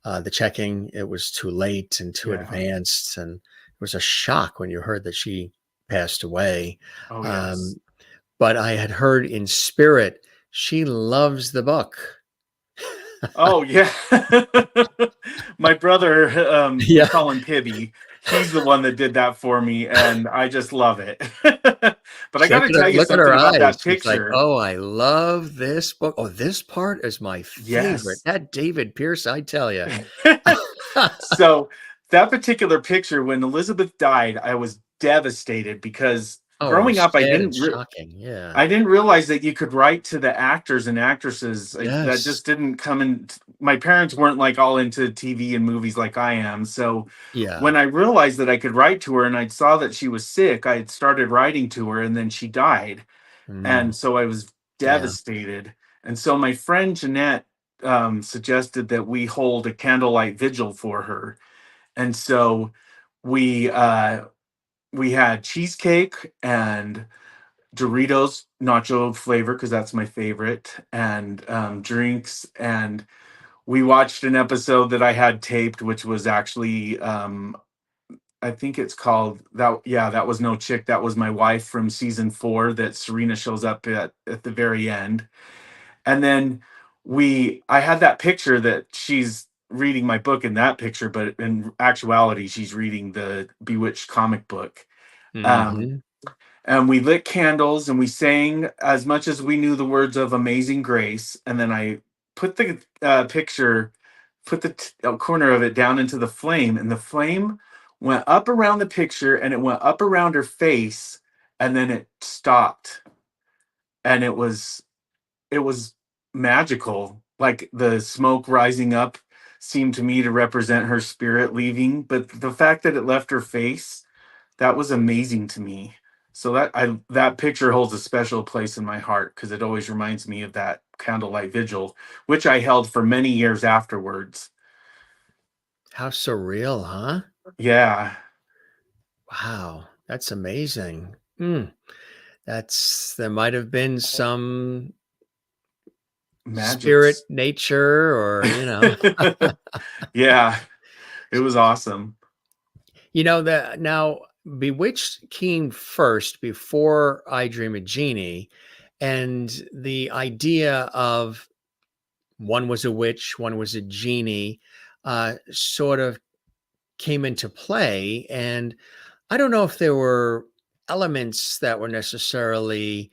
the checking, it was too late and too Yeah. advanced. And it was a shock when you heard that she passed away. Oh, yes. Um, but I had heard in spirit, she loves the book. Oh, yeah. My brother, we Yeah. call him Pibby. He's the one that did that for me, and I just love it. But I Check gotta it out. tell you Look at something her about eyes. that She's like, picture. "Oh, I love this book. Oh, this part is my favorite." Yes. That David Pierce, I tell you. So, that particular picture, when Elizabeth died, I was devastated because Oh, it growing was up, sad and shocking. Yeah. I didn't realize that you could write to the actors and actresses. That Yes. just didn't come in. My parents weren't like all into TV and movies like I am. So Yeah. when I realized that I could write to her and I saw that she was sick, I had started writing to her and then she died. Mm, And so I was yeah. devastated. And so my friend Jeanette suggested that we hold a candlelight vigil for her. And so we uh, we had cheesecake and Doritos nacho flavor because that's my favorite, and drinks. And we watched an episode that I had taped, which was actually I think it's called that. Yeah, that was No Chick. That was my wife from season 4. That Serena shows up at the very end, and then I had that picture that she's reading my book in that picture, but in actuality, she's reading the Bewitched comic book. Um, Mhm. and we lit candles and we sang as much as we knew the words of Amazing Grace. And then I put the picture, put the corner of it down into the flame, and the flame went up around the picture and it went up around her face, and then it stopped. And it was magical. Like the smoke rising up seemed to me to represent her spirit leaving, but the fact that it left her face, that was amazing to me. So that picture holds a special place in my heart because it always reminds me of that candlelight vigil, which I held for many years afterwards. How surreal, huh? Yeah, Wow. That's amazing. There might have been some spirit magics. nature or, Yeah, it was awesome. that now Bewitched came first before I Dream of Jeannie. And the idea of one was a witch, one was a genie, sort of came into play. And I don't know if there were elements that were necessarily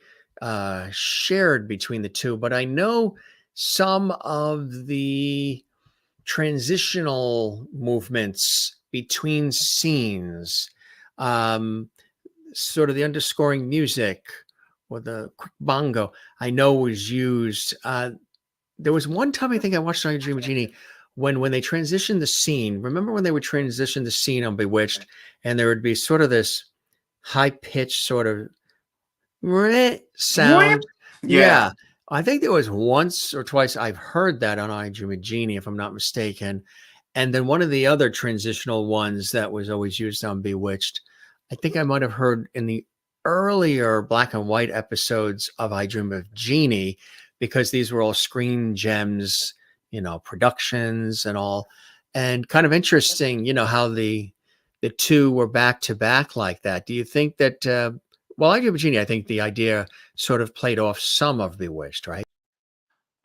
shared between the two, but I know some of the transitional movements between scenes, um, sort of the underscoring music or the quick bongo, I know was used. There was one time I think I watched I Dream of Jeannie when they transitioned the scene. Remember when they would transition the scene on Bewitched, and there would be sort of this high pitched sort of sound. Yeah. Yeah. I think there was once or twice I've heard that on I Dream of Jeannie, if I'm not mistaken. And then one of the other transitional ones that was always used on Bewitched, I think I might have heard in the earlier black and white episodes of I Dream of Jeannie, because these were all screen gems, productions and all. And kind of interesting, how the two were back to back like that. Do you think that well, I Dream of Jeannie, I think the idea sort of played off some of Bewitched, right?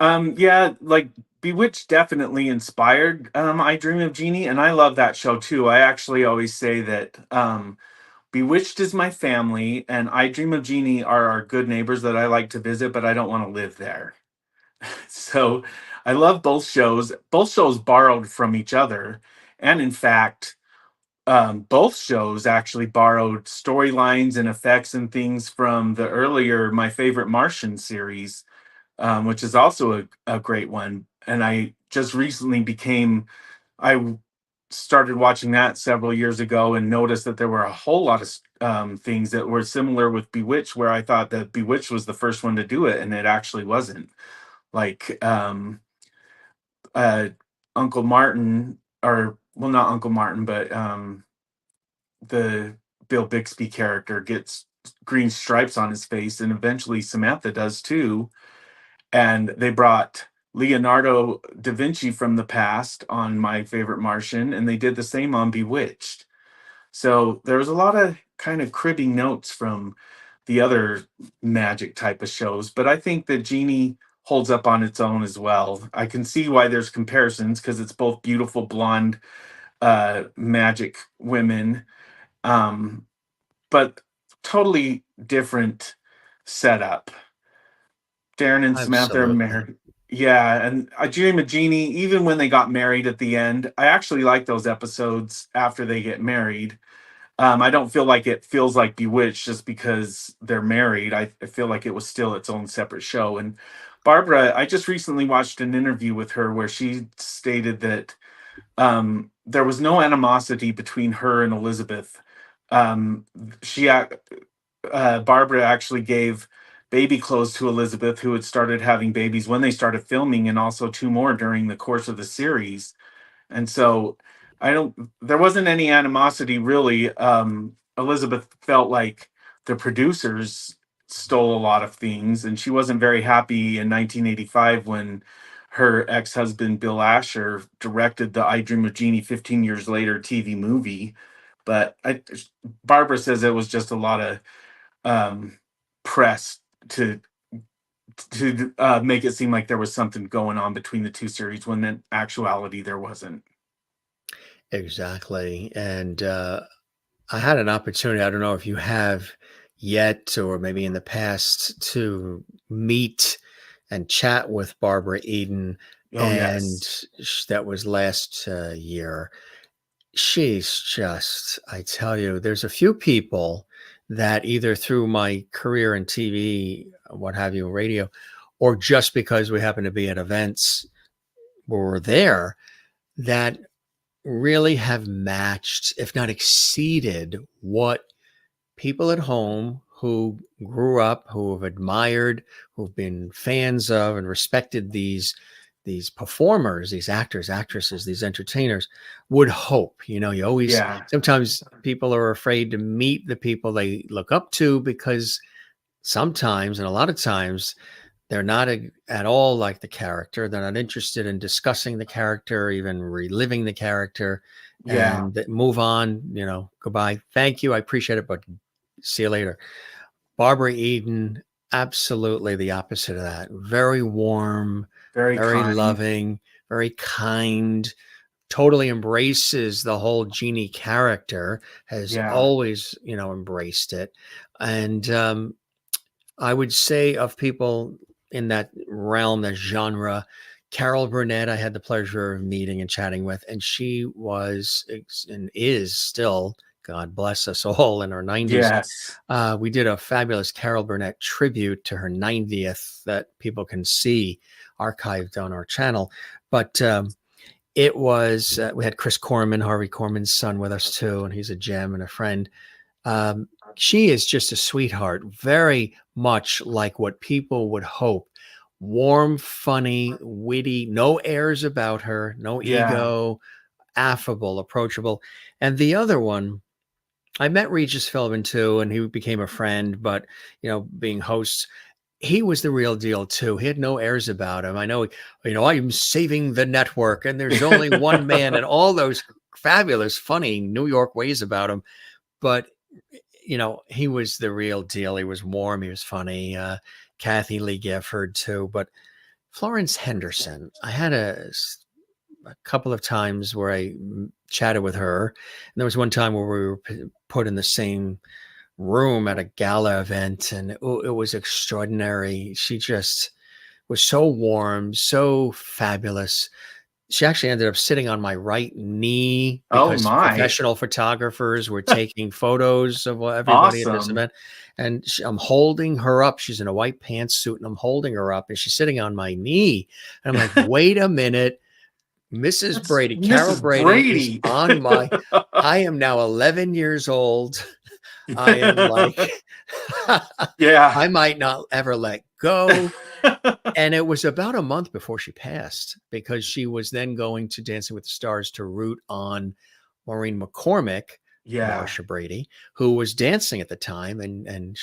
Yeah, like Bewitched definitely inspired I Dream of Jeannie, and I love that show too. I actually always say that Bewitched is my family, and I Dream of Jeannie are our good neighbors that I like to visit, but I don't want to live there. So I love both shows. Both shows borrowed from each other. And in fact, both shows actually borrowed storylines and effects and things from the earlier My Favorite Martian series, which is also a great one. And I just recently I started watching that several years ago and noticed that there were a whole lot of things that were similar with Bewitched, where I thought that Bewitched was the first one to do it, and it actually wasn't. Like uh, Uncle Martin, or well, not Uncle Martin, but the Bill Bixby character gets green stripes on his face, and eventually Samantha does too. And they brought Leonardo da Vinci from the past on My Favorite Martian, and they did the same on Bewitched. So there was a lot of kind of cribbing notes from the other magic type of shows, but I think that Genie holds up on its own as well. I can see why there's comparisons because it's both beautiful blonde magic women, um, but totally different setup. Darren and Samantha are Absolutely. married. Yeah, and I Dream of Genie, even when they got married at the end, I actually like those episodes after they get married. I don't feel like it feels like Bewitched just because they're married. I feel like it was still its own separate show. And Barbara, I just recently watched an interview with her where she stated that there was no animosity between her and Elizabeth. She Barbara actually gave baby clothes to Elizabeth, who had started having babies when they started filming, and also two more during the course of the series. And so there wasn't any animosity really. Elizabeth felt like the producers stole a lot of things, and she wasn't very happy in 1985 when her ex-husband Bill Asher directed the I Dream of Jeannie 15 years later TV movie. But Barbara says it was just a lot of um, press to make it seem like there was something going on between the two series when in actuality there wasn't. Exactly. And I had an opportunity, I don't know if you have yet or maybe in the past, to meet and chat with Barbara Eden. Oh And yes. that was last year. She's just, I tell you, there's a few people that either through my career in TV, what have you, radio, or just because we happen to be at events where we're there, that really have matched, if not exceeded, what people at home who grew up, who have admired, who've been fans of and respected these performers, these actors, actresses, these entertainers would hope. You always, Yeah. sometimes people are afraid to meet the people they look up to because sometimes, and a lot of times, they're not at all like the character. They're not interested in discussing the character, even reliving the character, Yeah. and move on. Goodbye. Thank you. I appreciate it, but see you later. Barbara Eden, absolutely the opposite of that. Very warm, Very very kind. loving, very kind, totally embraces the whole Jeannie character, has Yeah. always, embraced it. And I would say of people in that realm, that genre, Carol Burnett, I had the pleasure of meeting and chatting with, and she was and is still, God bless us all, in her 90s. Yes. We did a fabulous Carol Burnett tribute to her 90th that people can see archived on our channel. But it was, we had Chris Corman, Harvey Korman's son, with us too, and he's a gem and a friend. Um, she is just a sweetheart, very much like what people would hope. Warm, funny, witty, no airs about her, no Yeah. ego, affable, approachable. And the other one, I met Regis Philbin too, and he became a friend, but being hosts, he was the real deal too. He had no airs about him. I know, I'm saving the network and there's only one man, and all those fabulous, funny New York ways about him. But he was the real deal. He was warm. He was funny. Kathy Lee Gifford too. But Florence Henderson, I had a couple of times where I chatted with her. And there was one time where we were put in the same room at a gala event, and it was extraordinary. She just was so warm, so fabulous. She actually ended up sitting on my right knee Oh because my. professional photographers were taking photos of everybody at this Awesome. event. And I'm holding her up. She's in a white pantsuit, and I'm holding her up, and she's sitting on my knee. And I'm like, wait a minute, Mrs. That's Brady, Carol Mrs. Brady is Brady. on my, I am now 11 years old. I am like, Yeah. I might not ever let go. And it was about a month before she passed, because she was then going to Dancing with the Stars to root on Maureen McCormick, Yeah. Marsha Brady, who was dancing at the time. And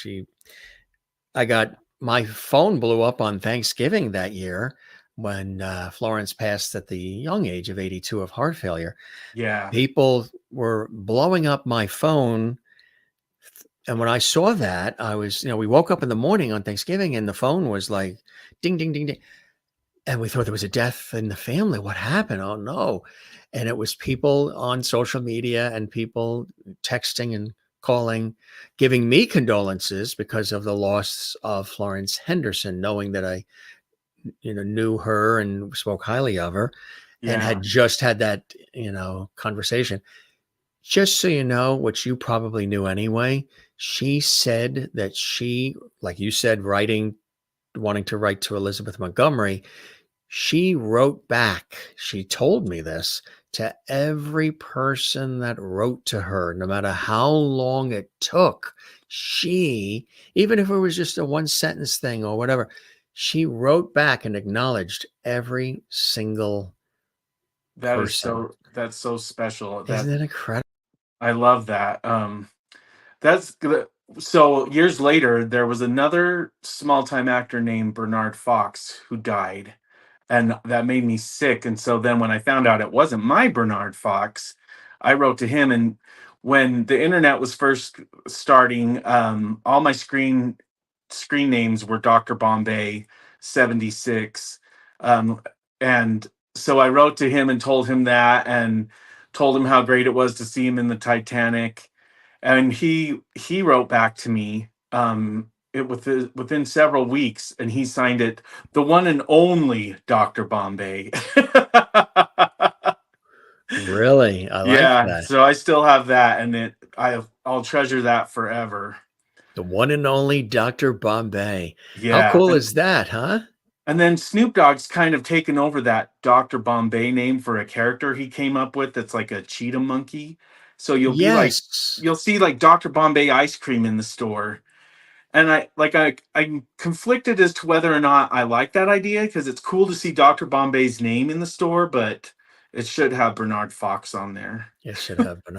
I got, my phone blew up on Thanksgiving that year when Florence passed at the young age of 82 of heart failure. Yeah. People were blowing up my phone. And when I saw that, I was, we woke up in the morning on Thanksgiving and the phone was like ding, ding, ding, ding. And we thought there was a death in the family. What happened? Oh no. And it was people on social media and people texting and calling, giving me condolences because of the loss of Florence Henderson, knowing that I, knew her and spoke highly of her and Yeah. had just had that, conversation. Just so you know, which you probably knew anyway, she said that she, like you said, wanting to write to Elizabeth Montgomery, she wrote back. She told me this, to every person that wrote to her, no matter how long it took. She, even if it was just a one sentence thing or whatever, she wrote back and acknowledged every single person. That's so special. Isn't it incredible? I love that. That's good. So years later, there was another small time actor named Bernard Fox who died, and that made me sick. And so then when I found out it wasn't my Bernard Fox, I wrote to him. And when the internet was first starting, all my screen names were Dr. Bombay 76. Um, and so I wrote to him and told him that, and told him how great it was to see him in the Titanic. And he wrote back to me within several weeks, and he signed it, the one and only Dr. Bombay. Really? I like Yeah, that. so I still have that, and I'll treasure that forever. The one and only Dr. Bombay. How Yeah, cool is that, huh? and then Snoop Dogg's kind of taken over that Dr. Bombay name for a character he came up with that's like a cheetah monkey. So Yes. you'll see like Dr. Bombay ice cream in the store. And I'm conflicted as to whether or not I like that idea, because it's cool to see Dr. Bombay's name in the store, but it should have Bernard Fox on there. It should have been.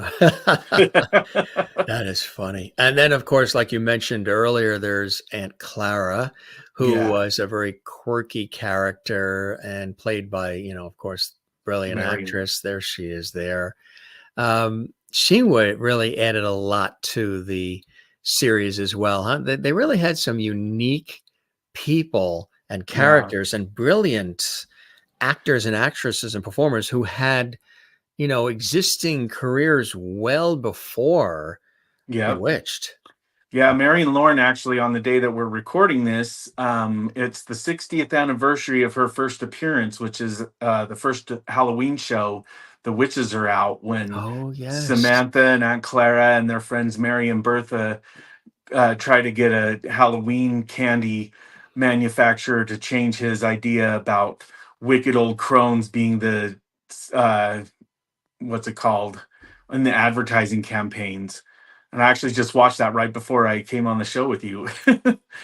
That is funny. And then, of course, like you mentioned earlier, there's Aunt Clara, who Yeah, was a very quirky character and played by, of course, brilliant Mary. actress. There she is there. She would really added a lot to the series as well, huh? They really had some unique people and Yeah, characters and brilliant actors and actresses and performers who had, existing careers well before yep. Bewitched. Yeah, Mary and Lauren actually on the day that we're recording this, it's the 60th anniversary of her first appearance, which is the first Halloween show. The witches are out when Oh, yes. Samantha and Aunt Clara and their friends Mary and Bertha try to get a Halloween candy manufacturer to change his idea about wicked old crones being the uh, what's it called in the advertising campaigns. And I actually just watched that right before I came on the show with you.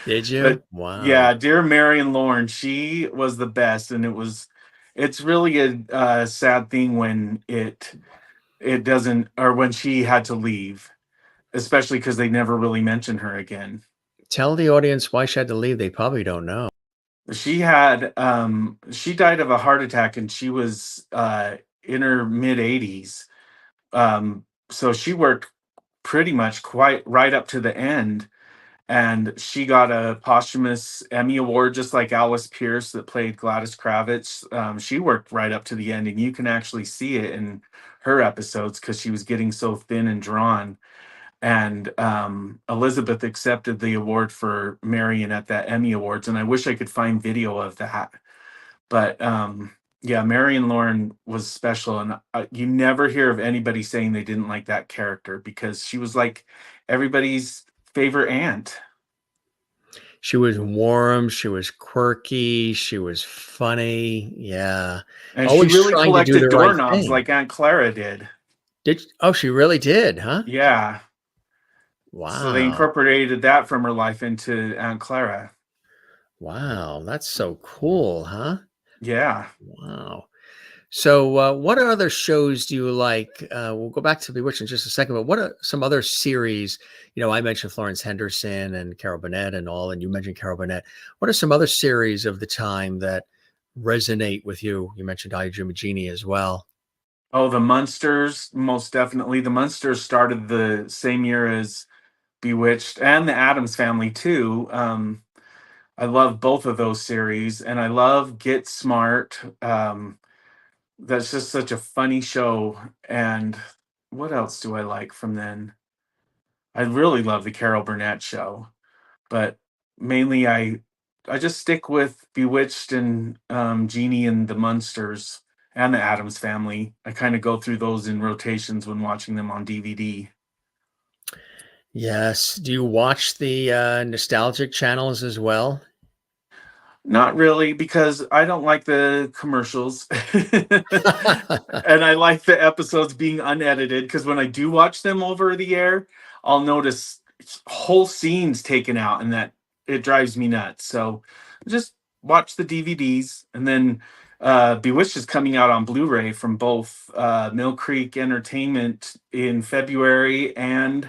Did you? But Wow. yeah, dear Mary and Lauren, she was the best, and it's really a sad thing when it doesn't, or when she had to leave, especially because they never really mention her again. Tell the audience why she had to leave. They probably don't know. She died of a heart attack, and she was in her mid 80s. So she worked pretty much quite right up to the end, and she got a posthumous Emmy award just like Alice Pierce that played Gladys Kravitz. She worked right up to the end, and you can actually see it in her episodes because she was getting so thin and drawn. And Elizabeth accepted the award for Marion at that Emmy Awards, and I wish I could find video of that. But yeah, Mary and Lauren was special, and you never hear of anybody saying they didn't like that character because she was like everybody's favorite aunt. She was warm, she was quirky, she was funny. Yeah. And she Always really trying to do collected the right doorknobs thing. like Aunt Clara did. Oh, she really did, huh? Yeah. So they Wow. incorporated that from her life into Aunt Clara. Wow. That's so cool, huh? Yeah. Wow. So, what other shows do you like? We'll go back to Bewitched in just a second, but what are some other series? I mentioned Florence Henderson and Carol Burnett and all, and you mentioned Carol Burnett. What are some other series of the time that resonate with you? You mentioned I Dream of Jeannie as well. Oh, the Munsters, most definitely. The Munsters started the same year as Bewitched, and the Adams Family too. I love both of those series, and I love Get Smart. That's just such a funny show. And what else do I like from then? I really love the Carol Burnett show, but mainly I just stick with Bewitched and Jeannie and the Munsters and the Adams Family. I kind of go through those in rotations when watching them on DVD. Yes. Do you watch the nostalgic channels as well? Not really, because I don't like the commercials. And I like the episodes being unedited because when I do watch them over the air, I'll notice whole scenes taken out and that it drives me nuts. So just watch the DVDs, and then Bewitched is coming out on Blu-ray from both Mill Creek Entertainment in February and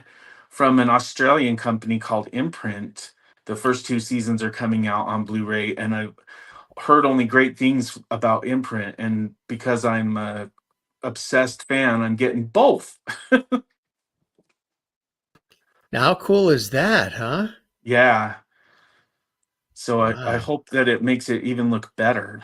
from an Australian company called Imprint. The first two seasons are coming out on Blu-ray, and I've heard only great things about Imprint. And because I'm a obsessed fan, I'm getting both. Now, how cool is that, huh? Yeah. So I Wow. hope that it makes it even look better.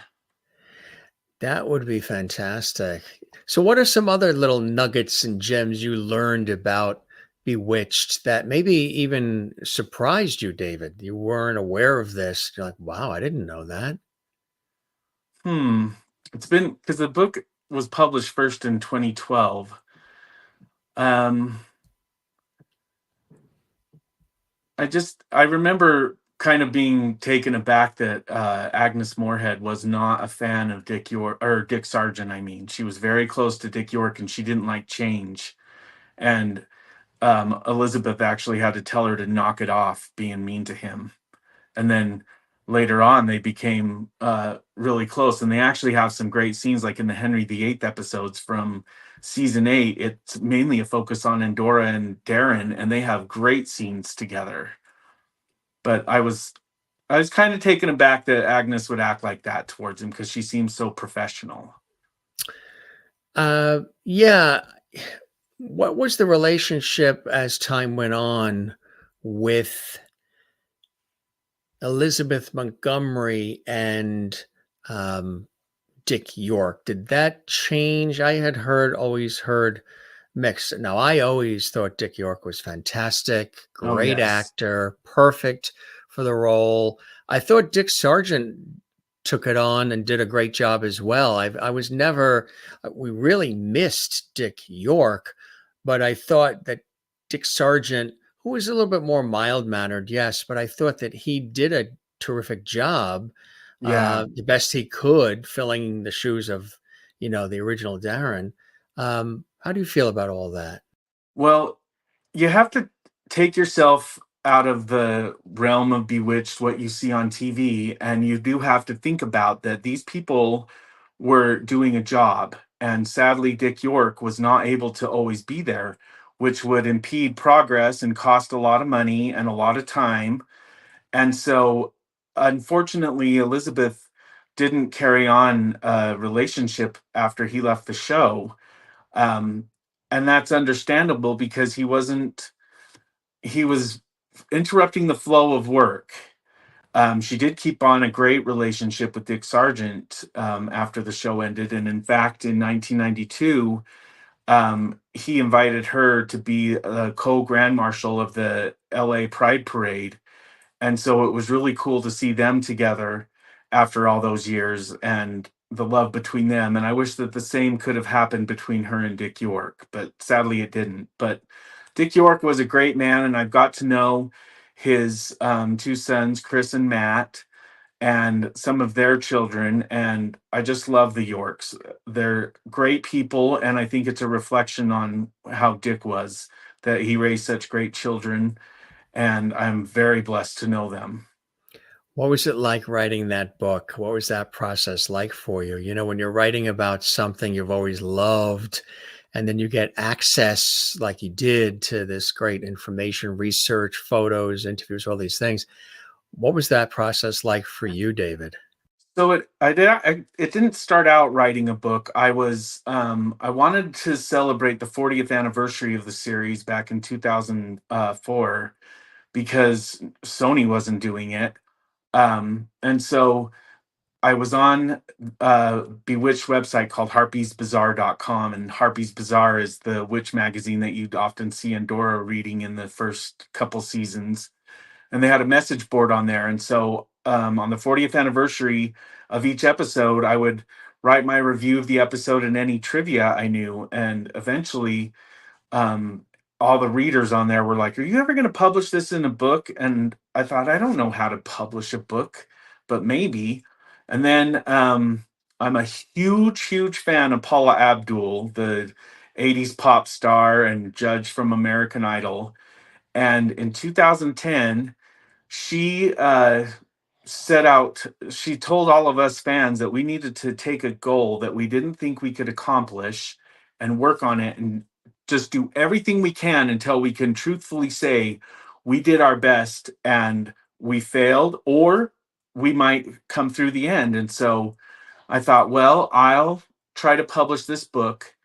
That would be fantastic. So, what are some other little nuggets and gems you learned about Bewitched that maybe even surprised you, David? You weren't aware of this. You're like, wow, I didn't know that. Hmm. It's been because the book was published first in 2012. Um, I remember kind of being taken aback that Agnes Moorehead was not a fan of Dick York, or Dick Sargent. I mean, she was very close to Dick York, and she didn't like change. And Elizabeth actually had to tell her to knock it off being mean to him. And then later on, they became really close, and they actually have some great scenes, like in the Henry VIII episodes from season 8. It's mainly a focus on Endora and Darren, and they have great scenes together. But I was kind of taken aback that Agnes would act like that towards him because she seems so professional. Yeah. What was the relationship as time went on with Elizabeth Montgomery and um, Dick York? Did that change? I had always heard mix. Now, I always thought Dick York was fantastic, Oh, great yes. actor, perfect for the role. I thought Dick Sargent took it on and did a great job as well. I was never, we really missed Dick York, but I thought that Dick Sargent, who was a little bit more mild mannered, yes, but I thought that he did a terrific job, Yeah. the best he could, filling the shoes of, the original Darren. How do you feel about all that? Well, you have to take yourself out of the realm of Bewitched, what you see on TV, and you do have to think about that these people were doing a job. And sadly, Dick York was not able to always be there, which would impede progress and cost a lot of money and a lot of time. And so, unfortunately, Elizabeth didn't carry on a relationship after he left the show. Um, and that's understandable because he was interrupting the flow of work. She did keep on a great relationship with Dick Sargent after the show ended. And in fact, in 1992, he invited her to be a co Grand Marshal of the LA Pride Parade. And so it was really cool to see them together after all those years and the love between them. And I wish that the same could have happened between her and Dick York, but sadly it didn't. But Dick York was a great man, and I've got to know his two sons, Chris and Matt, and some of their children. And I just love the Yorks. They're great people, and I think it's a reflection on how Dick was, that he raised such great children, and I'm very blessed to know them. What was it like writing that book? What was that process like for you? When you're writing about something you've always loved, and then you get access, like you did, to this great information, research, photos, interviews, all these things. What was that process like for you, David? So it didn't start out writing a book. I wanted to celebrate the 40th anniversary of the series back in 2004 because Sony wasn't doing it. And so I was on a Bewitched website called harpiesbazaar.com, and Harpies Bazaar is the witch magazine that you'd often see Endora reading in the first couple seasons. And they had a message board on there. And so on the 40th anniversary of each episode, I would write my review of the episode and any trivia I knew. And eventually, um, all the readers on there were like, "Are you ever going to publish this in a book?" And I thought, I don't know how to publish a book, but maybe. And then I'm a huge fan of Paula Abdul, the 80s pop star and judge from American Idol. And in 2010, she set out, she told all of us fans that we needed to take a goal that we didn't think we could accomplish and work on it and just do everything we can until we can truthfully say we did our best and we failed, or we might come through the end. And so I thought, well, I'll try to publish this book.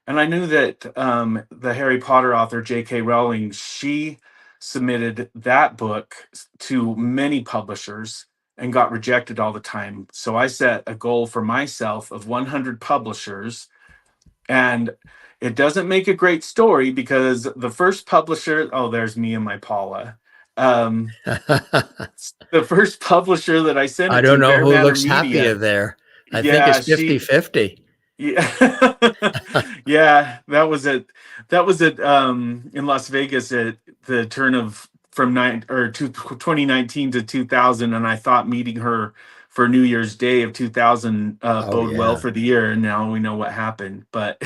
And I knew that the Harry Potter author J.K. Rowling, she submitted that book to many publishers and got rejected all the time. So I set a goal for myself of 100 publishers. And it doesn't make a great story because the first publisher, oh, there's me and my Paula. Um, the first publisher that I sent I it don't to, know Bear who Manor looks happier Media. there. I think it's Yeah, she 50-50. Yeah. Yeah, that was at in Las Vegas at the turn of from 2019 to 2000, and I thought meeting her for New Year's Day of 2000 Oh, bode well yeah. for the year, and now we know what happened. But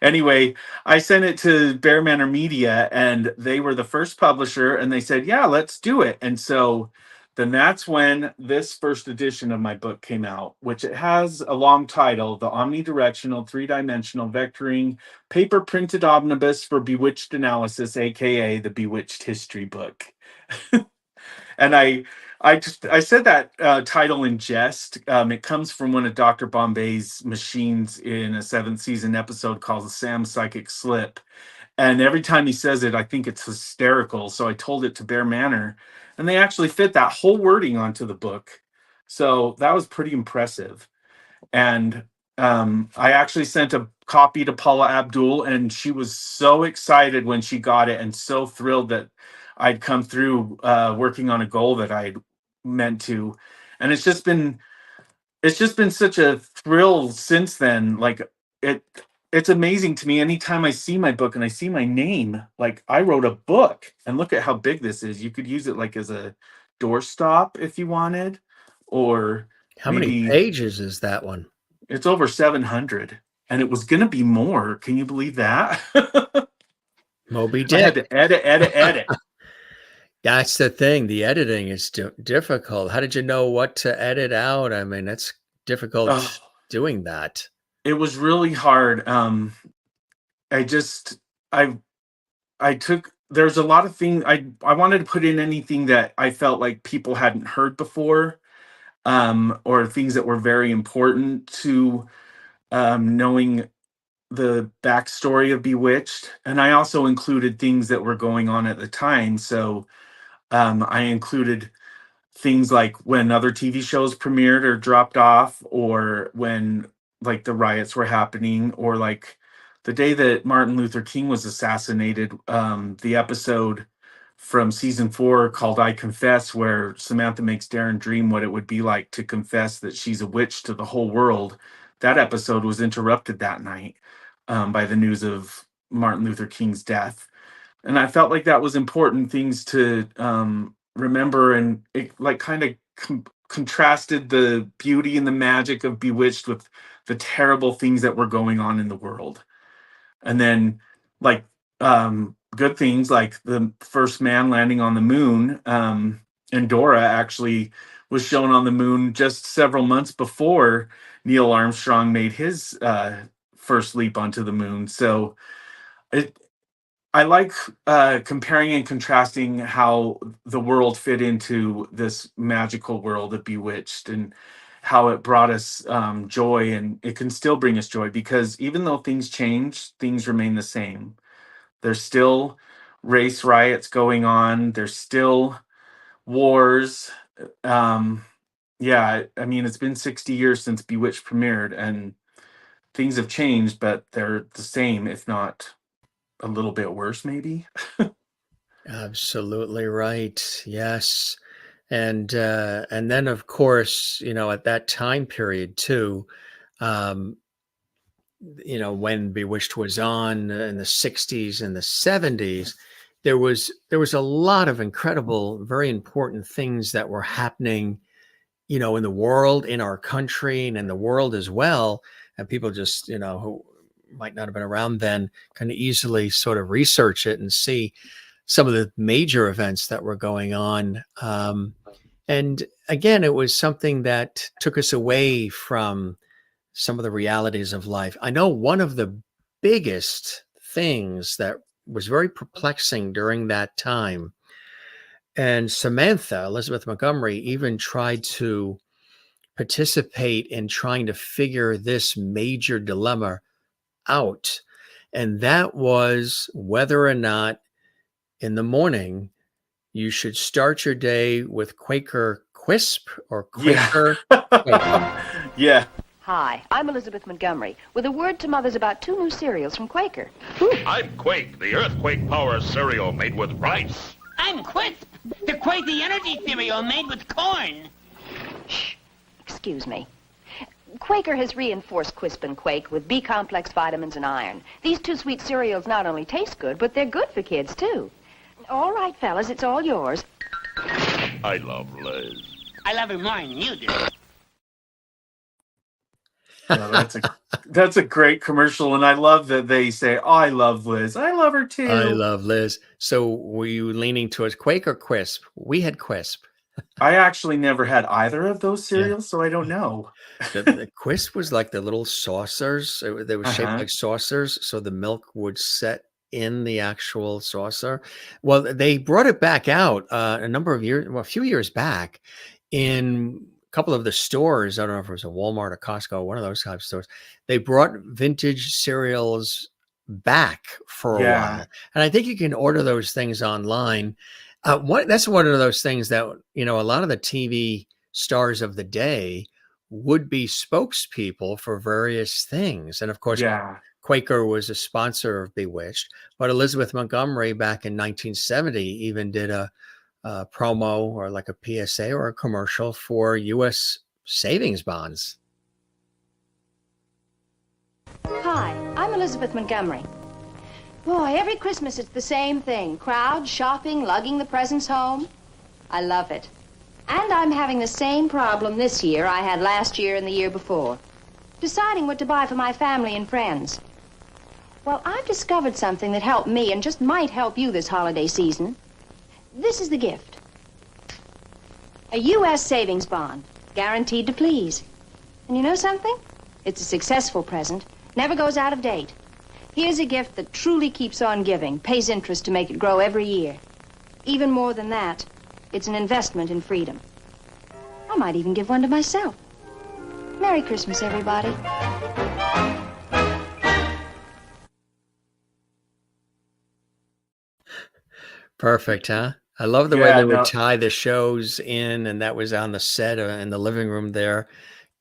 anyway, I sent it to Bear Manor Media, and they were the first publisher, and they said, "Yeah, let's do it." And so then that's when this first edition of my book came out, which it has a long title, The Omnidirectional Three-Dimensional Vectoring Paper Printed Omnibus for Bewitched Analysis, aka the Bewitched History Book. And I said that title in jest. It comes from one of Dr. Bombay's machines in a seventh season episode called the Sam Psychic Slip. And every time he says it, I think it's hysterical. So I told it to Bear Manor, and they actually fit that whole wording onto the book. So that was pretty impressive. And I actually sent a copy to Paula Abdul, and she was so excited when she got it and so thrilled that I'd come through working on a goal that I'd meant to. And it's just been such a thrill since then. Like it it's amazing to me anytime I see my book and I see my name, like I wrote a book and look at how big this is. You could use it like as a doorstop if you wanted, or How many maybe pages is that one? it's over 700, and it was going to be more. Can you believe that? Moby I Dick. had to edit. That's the thing. The editing is difficult. How did you know what to edit out? I mean, it's difficult Oh, doing that. it was really hard. I just I I took there's a lot of things I wanted to put in anything that I felt like people hadn't heard before, or things that were very important to knowing the backstory of Bewitched. And I also included things that were going on at the time. So I included things like when other TV shows premiered or dropped off, or when like the riots were happening, or like the day that Martin Luther King was assassinated, the episode from season 4 called I Confess, where Samantha makes Darren dream what it would be like to confess that she's a witch to the whole world. That episode was interrupted that night by the news of Martin Luther King's death, and I felt like that was important things to remember, and it like kind of contrasted the beauty and the magic of Bewitched with the terrible things that were going on in the world. And then like good things like the first man landing on the moon. Endora actually was shown on the moon just several months before Neil Armstrong made his first leap onto the moon. So it I like comparing and contrasting how the world fit into this magical world of Bewitched, and how it brought us joy, and it can still bring us joy because even though things change, things remain the same. There's still race riots going on. There's still wars. Um, yeah, I mean, it's been 60 years since Bewitched premiered, and things have changed, but they're the same, if not a little bit worse, maybe. Absolutely right. Yes. And then of course, at that time period too, um, when Bewitched was on in the 60s and the 70s, there was a lot of incredible, very important things that were happening, in the world, in our country, and in the world as well. And people just, who might not have been around then, can easily sort of research it and see some of the major events that were going on. And again, it was something that took us away from some of the realities of life. I know one of the biggest things that was very perplexing during that time, and Samantha, Elizabeth Montgomery, even tried to participate in trying to figure this major dilemma out. And that was whether or not in the morning you should start your day with Quaker Quisp or Yeah. Quaker Quake. Yeah. Hi, I'm Elizabeth Montgomery with a word to mothers about 2 new cereals from Quaker. I'm Quake, the earthquake power cereal made with rice. I'm Quisp, the crazy energy cereal made with corn. Shh, excuse me. Quaker has reinforced Quisp and Quake with B-complex vitamins and iron. These 2 sweet cereals not only taste good, but they're good for kids, too. All right, fellas, it's all yours. I love Liz. I love her more than you do. No, that's a great commercial, and I love that they say, "Oh, I love Liz. I love her too." I love Liz. So were you leaning towards Quake or Quisp? We had Quisp. I actually never had either of those Yeah. cereals, so I don't know. The Quisp was like the little saucers. They were shaped Uh-huh. like saucers, so the milk would set in the actual saucer. Well, they brought it back out a few years back in a couple of the stores. I don't know if it was a Walmart or Costco, one of those type of stores. They brought vintage cereals back for a Yeah. while, and I think you can order those things online. That's one of those things that a lot of the TV stars of the day would-be spokespeople for various things. And of course, Yeah. Quaker was a sponsor of Bewitched, but Elizabeth Montgomery back in 1970 even did a promo or like a PSA or a commercial for U.S. savings bonds. Hi, I'm Elizabeth Montgomery. Boy, every Christmas it's the same thing. Crowds, shopping, lugging the presents home. I love it. And I'm having the same problem this year I had last year and the year before. Deciding what to buy for my family and friends. Well, I've discovered something that helped me and just might help you this holiday season. This is the gift. A U.S. savings bond, guaranteed to please. And you know something? It's a successful present, never goes out of date. Here's a gift that truly keeps on giving, pays interest to make it grow every year. Even more than that, it's an investment in freedom. I might even give one to myself. Merry Christmas, everybody. Perfect, huh? I love the way Yeah, they would no, tie the shows in, and that was on the set in the living room there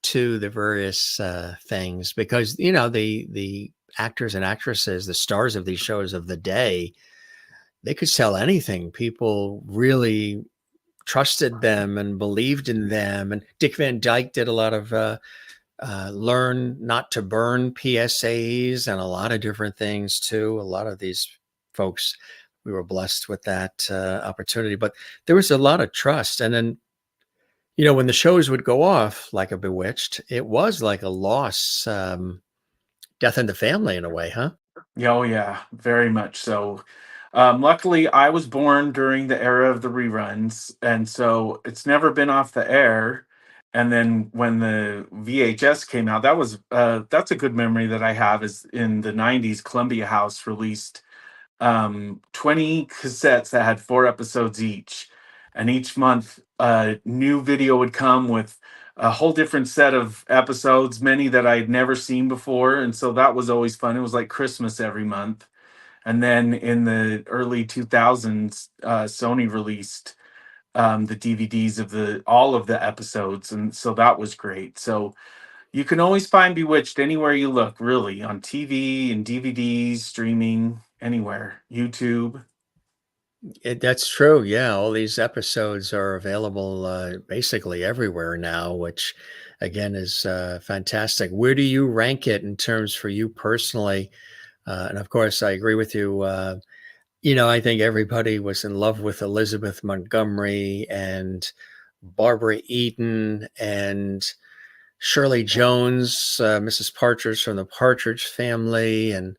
to the various things, because the actors and actresses, the stars of these shows of the day, they could sell anything. People really trusted them and believed in them. And Dick Van Dyke did a lot of learn not to burn PSAs and a lot of different things too. A lot of these folks, we were blessed with that opportunity, but there was a lot of trust. And then, when the shows would go off, like a Bewitched, it was like a loss, death in the family in a way, huh? yeah, oh yeah, very much so. Luckily, I was born during the era of the reruns, and so it's never been off the air. And then when the VHS came out, that's a good memory that I have. Is in the '90s, Columbia House released 20 cassettes that had 4 episodes each, and each month a new video would come with a whole different set of episodes, many that I'd never seen before, and so that was always fun. It was like Christmas every month. And then in the early 2000s, Sony released the DVDs of the all of the episodes, and so that was great. So you can always find Bewitched anywhere you look, really, on TV and DVDs, streaming, anywhere, YouTube. That's true. Yeah, all these episodes are available basically everywhere now, which again is fantastic. Where do you rank it in terms for you personally? And of course, I agree with you. I think everybody was in love with Elizabeth Montgomery and Barbara Eden and Shirley Jones, Mrs. Partridge from the Partridge Family, and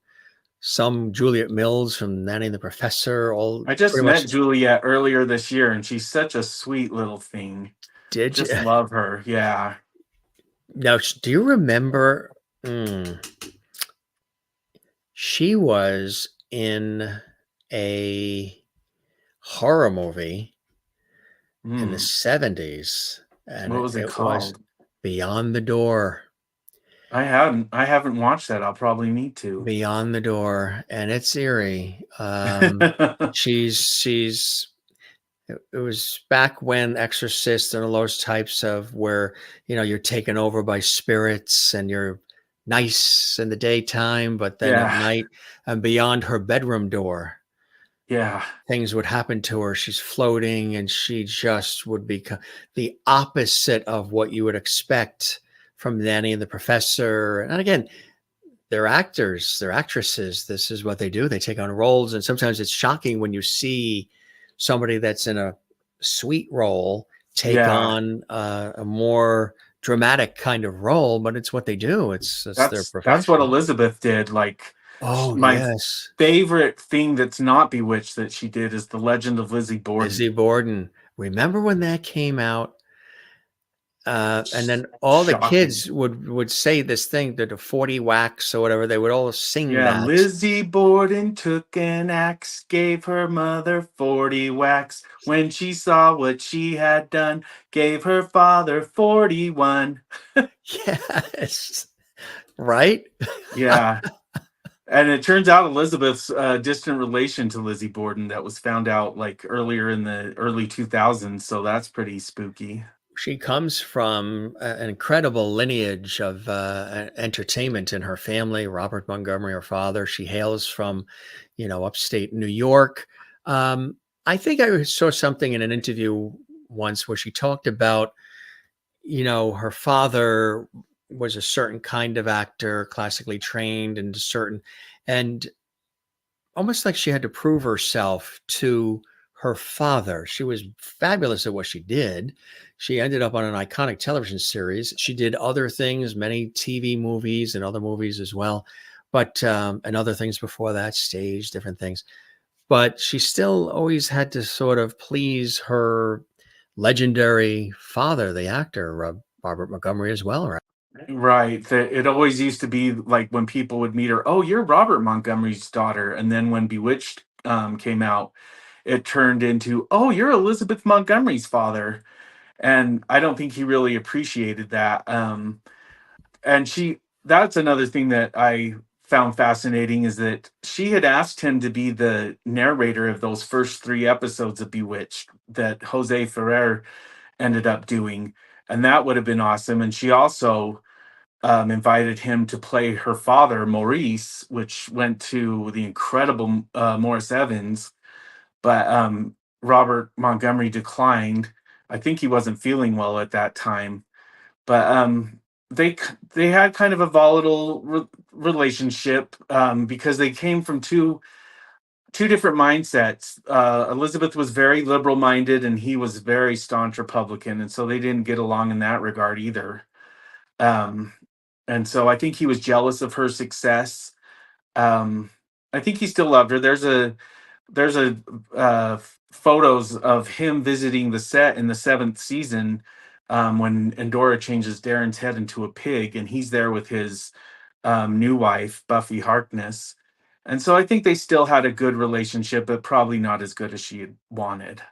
some Juliet Mills from Nanny and the Professor. All I just pretty much. met Juliet earlier this year, and she's such a sweet little thing. Did you? Just love her. Yeah. Now, do you remember? She was in a horror movie in the Mm. 70s, and What was it it was called? Beyond the Door. I haven't watched that. I'll probably need to. Beyond the Door, and it's eerie. She's it was back when Exorcist and all those types of where you're taken over by spirits and you're nice in the daytime, but then at Yeah. night and beyond her bedroom door, Yeah. things would happen to her. She's floating and she just would become the opposite of what you would expect from Nanny and the Professor. And again, they're actors, they're actresses. This is what they do. They take on roles. And sometimes it's shocking when you see somebody that's in a sweet role take Yeah. on a more dramatic kind of role, but it's what they do. It's their That's what profession. Elizabeth did. Like, Oh, my yes. favorite thing that's not Bewitched that she did is The Legend of Lizzie Borden. Lizzie Borden. Remember when that came out? And then all the Shocking. kids would say this thing, that the 40 wax or whatever, they would all sing Yeah, that. Lizzie Borden took an axe, gave her mother 40 whacks. When she saw what she had done, gave her father 41. Yes. Right? Yeah. And it turns out Elizabeth's distant relation to Lizzie Borden that was found out like earlier in the early 2000s. So that's pretty spooky. she comes from an incredible lineage of entertainment in her family. Robert Montgomery, her father. She hails from, upstate New York. Um, I think I saw something in an interview once where she talked about, her father was a certain kind of actor, classically trained and and almost like she had to prove herself to her father. She was fabulous at what she did. She ended up on an iconic television series. She did other things, many TV movies and other movies as well, but and other things before that, stage, different things. But she still always had to sort of please her legendary father, the actor, Robert Montgomery, as well, right? Right. It always used to be like when people would meet her, oh, you're Robert Montgomery's daughter. And then when Bewitched came out, it turned into, oh, you're Elizabeth Montgomery's father. And I don't think he really appreciated that. And that's another thing that I found fascinating, is that she had asked him to be the narrator of those first 3 episodes of Bewitched that Jose Ferrer ended up doing. And that would have been awesome. And she also invited him to play her father, Maurice, which went to the incredible Morris Evans. But Robert Montgomery declined. I think he wasn't feeling well at that time. But they had kind of a volatile relationship, because they came from two different mindsets. Elizabeth was very liberal minded, and he was very staunch Republican, and so they didn't get along in that regard either. Um, and so I think he was jealous of her success. Um, I think he still loved her. There's a photos of him visiting the set in the 7th season, when Endora changes Darren's head into a pig, and he's there with his new wife, Buffy Harkness. And so I think they still had a good relationship, but probably not as good as she had wanted.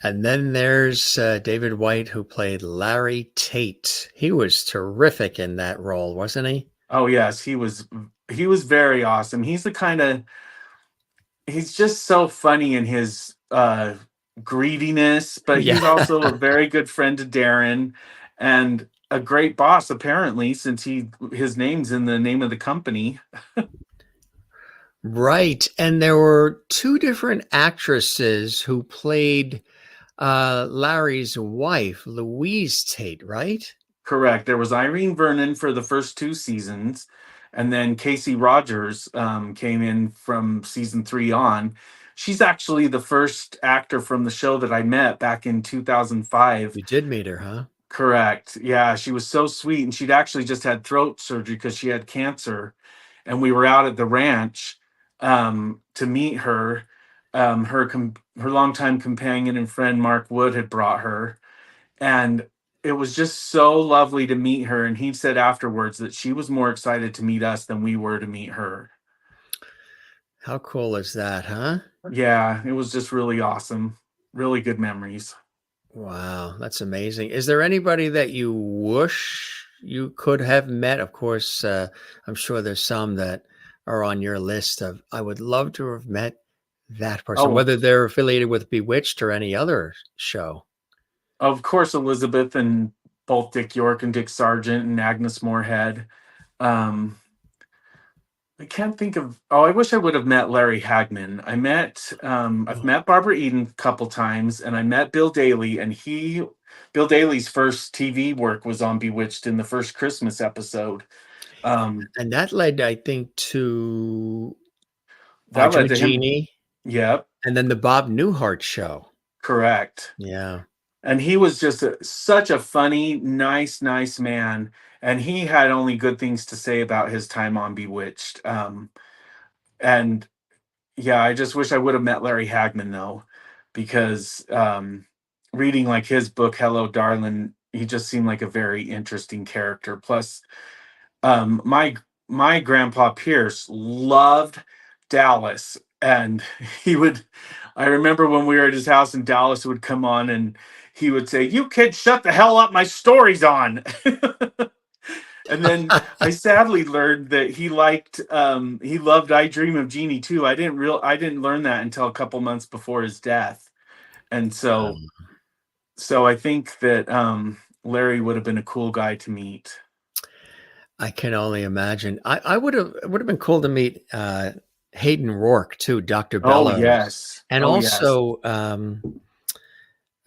And then there's David White, who played Larry Tate. He was terrific in that role, wasn't he? Oh yes, he was very awesome. He's just so funny in his greediness, but Yeah. he's also a very good friend to Darren, and a great boss apparently, since his name's in the name of the company. Right. And there were two different actresses who played Larry's wife, Louise Tate, right? Correct. There was Irene Vernon for the first 2 seasons, and then Casey Rogers came in from season 3 on. She's actually the first actor from the show that I met back in 2005. You did meet her, huh? Correct. Yeah, she was so sweet, and she'd actually just had throat surgery because she had cancer. And we were out at the ranch to meet her. Her longtime companion and friend Mark Wood had brought her, and it was just so lovely to meet her. And he said afterwards that she was more excited to meet us than we were to meet her. How cool is that, huh? Yeah, it was just really awesome. Really good memories. Wow, that's amazing. Is there anybody that you wish you could have met? Of course, I'm sure there's some that are on your list of, I would love to have met that person, Oh, whether they're affiliated with Bewitched or any other show. of course, Elizabeth and both Dick York and Dick Sargent and Agnes Moorehead. Um, I can't think of. Oh, I wish I would have met Larry Hagman. I've met Barbara Eden a couple times, and I met Bill Daly. And Bill Daly's first TV work was on Bewitched in the first Christmas episode. And that led, I think, to That Archer led and to him. Jeannie, Yep, and then the Bob Newhart show. correct. Yeah. And he was just such a funny, nice man. And he had only good things to say about his time on Bewitched. And yeah, I just wish I would have met Larry Hagman though, because reading like his book, Hello, Darlin', he just seemed like a very interesting character. Plus, my grandpa Pierce loved Dallas, and he would. I remember when we were at his house and Dallas would come on, and he would say, "You kids, shut the hell up! My story's on." And then I sadly learned that he loved I Dream of Jeannie too. I didn't learn that until a couple months before his death. And so So I think that Larry would have been a cool guy to meet. I can only imagine. I would have it would have been cool to meet Hayden Rourke too, Dr. Oh Bellows, yes. and Oh yes. also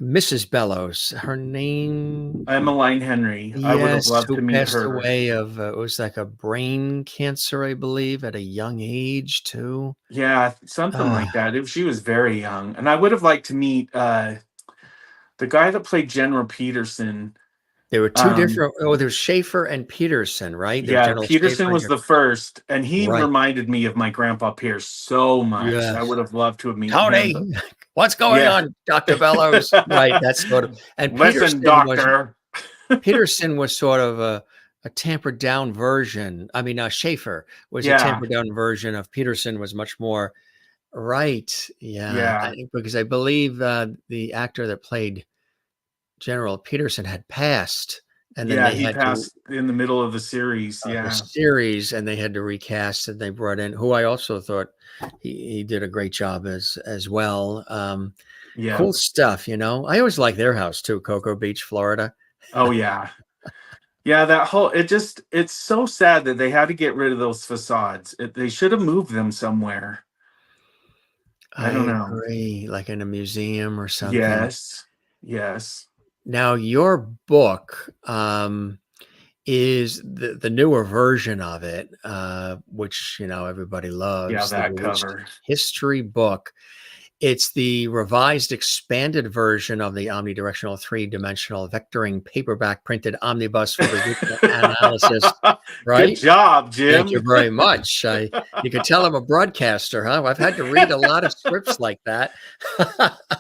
Mrs. Bellows. Her name, Emmeline Henry. I would have yes, loved who to meet passed her. away of it was like a brain cancer, I believe, at a young age too. Yeah, something Uh, like that. She was very young. And I would have liked to meet the guy that played General Peterson. there were two Um, different. Oh, there's Schaefer and Peterson, right? There was yeah, General Peterson Schaefer and was the first, and he right. reminded me of my grandpa Pierce so much. I Yes. would have loved to have met him. Tony, But what's going yeah. on, Dr. Bellows? Right, that's sort of. And Listen, doctor. Peterson was sort of a tampered down version. I mean, Schaefer was a Yeah, tampered down version of Peterson. Was much more right. Yeah, yeah, because I believe the actor that played General Peterson had passed, and then yeah. they He had to passed in the middle of the series. the Yeah, series, and they had to recast, and they brought in who I also thought he did a great job as well. yeah. Cool stuff, you know. I always like their house too, Cocoa Beach, Florida. Oh yeah. Yeah, that whole it's so sad that they had to get rid of those facades. They should have moved them somewhere. I don't I know. agree, like in a museum or something. Yes. Yes. Now, your book is the newer version of it, which you know everybody Yeah, loves, the that Bewitched cover. History Book. It's the revised, expanded version of the omnidirectional, three-dimensional vectoring paperback printed omnibus for Bewitchment analysis, Good right? job, Thank you Jim. very much. You can tell I'm a broadcaster, huh? I've had to read a lot of scripts like that.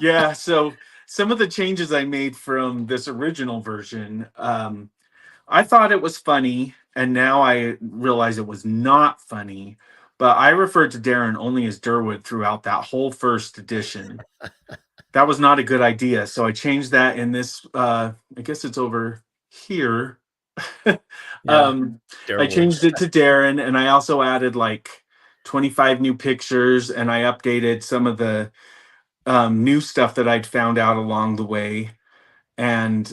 Yeah, so some of the changes I made from this original version, I thought it was funny, and now I realize it was not funny. But I referred to Darren only as Durwood throughout that whole first edition. That was not a good idea. So I changed that in this. I guess it's over here. Yeah, um, I Darwood. changed it to Darren, and I also added like 25 new pictures, and I updated some of the new stuff that I'd found out along the way, and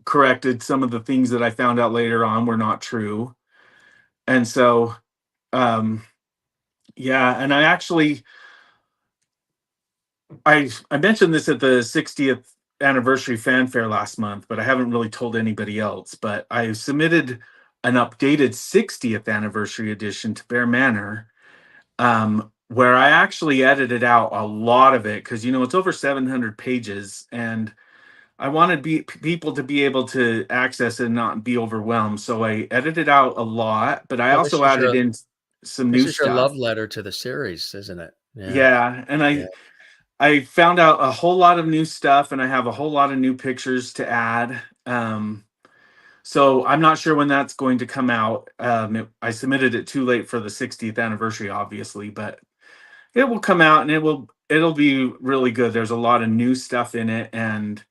corrected some of the things that I found out later on were not true. And so, um, yeah, and I actually I mentioned this at the 60th anniversary fanfare last month, but I haven't really told anybody else. But I submitted an updated 60th anniversary edition to Bear Manor, where I actually edited out a lot of it because it's over 700 pages, and I wanted people to be able to access it and not be overwhelmed. So I edited out a lot, but I Well, also added in some this new is your stuff. love letter to the series, isn't it? Yeah. Yeah, and Yeah. I found out a whole lot of new stuff, and I have a whole lot of new pictures to add. So I'm not sure when that's going to come out. I submitted it too late for the 60th anniversary, obviously, but it will come out, and it'll be really good. There's a lot of new stuff in it, and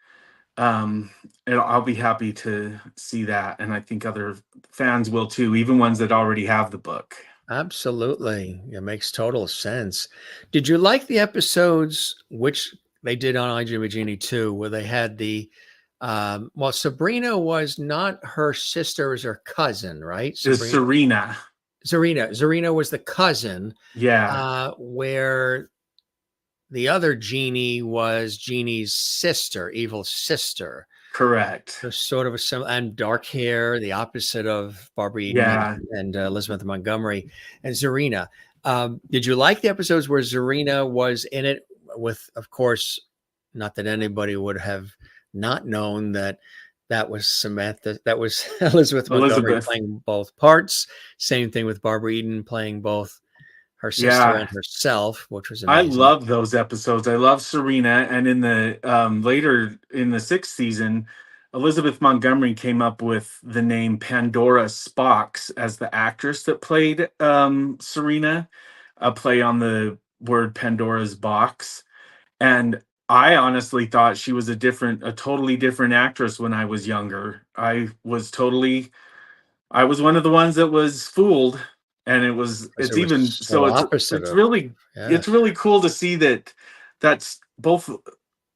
I'll be happy to see that, and I think other fans will too, even ones that already have the book. Absolutely. It makes total sense. Did you like the episodes which they did on I Dream of Jeannie too, where they had well, Sabrina was not her sister, it was her cousin, right? Is Serena? Zarina was the cousin, Yeah, where the other Jeannie was Jeannie's sister, evil sister. correct. There's sort of a similar and dark hair, the opposite of Barbara Eden Yeah, and Elizabeth Montgomery and Zarina. Did you like the episodes where Zarina was in it with, of course, not that anybody would have not known that that was Samantha, that was Elizabeth Montgomery Elizabeth. playing both parts. Same thing with Barbara Eden playing both her sister Yeah, and herself, which was I amazing. love those episodes. I love Serena, and in the later in the sixth season, Elizabeth Montgomery came up with the name Pandora Spox as the actress that played Serena, a play on the word Pandora's box. And I honestly thought she was a totally different actress when I was younger. I was one of the ones that was fooled, and Because it was so opposite it's of, really yeah. it's really cool to see that that's both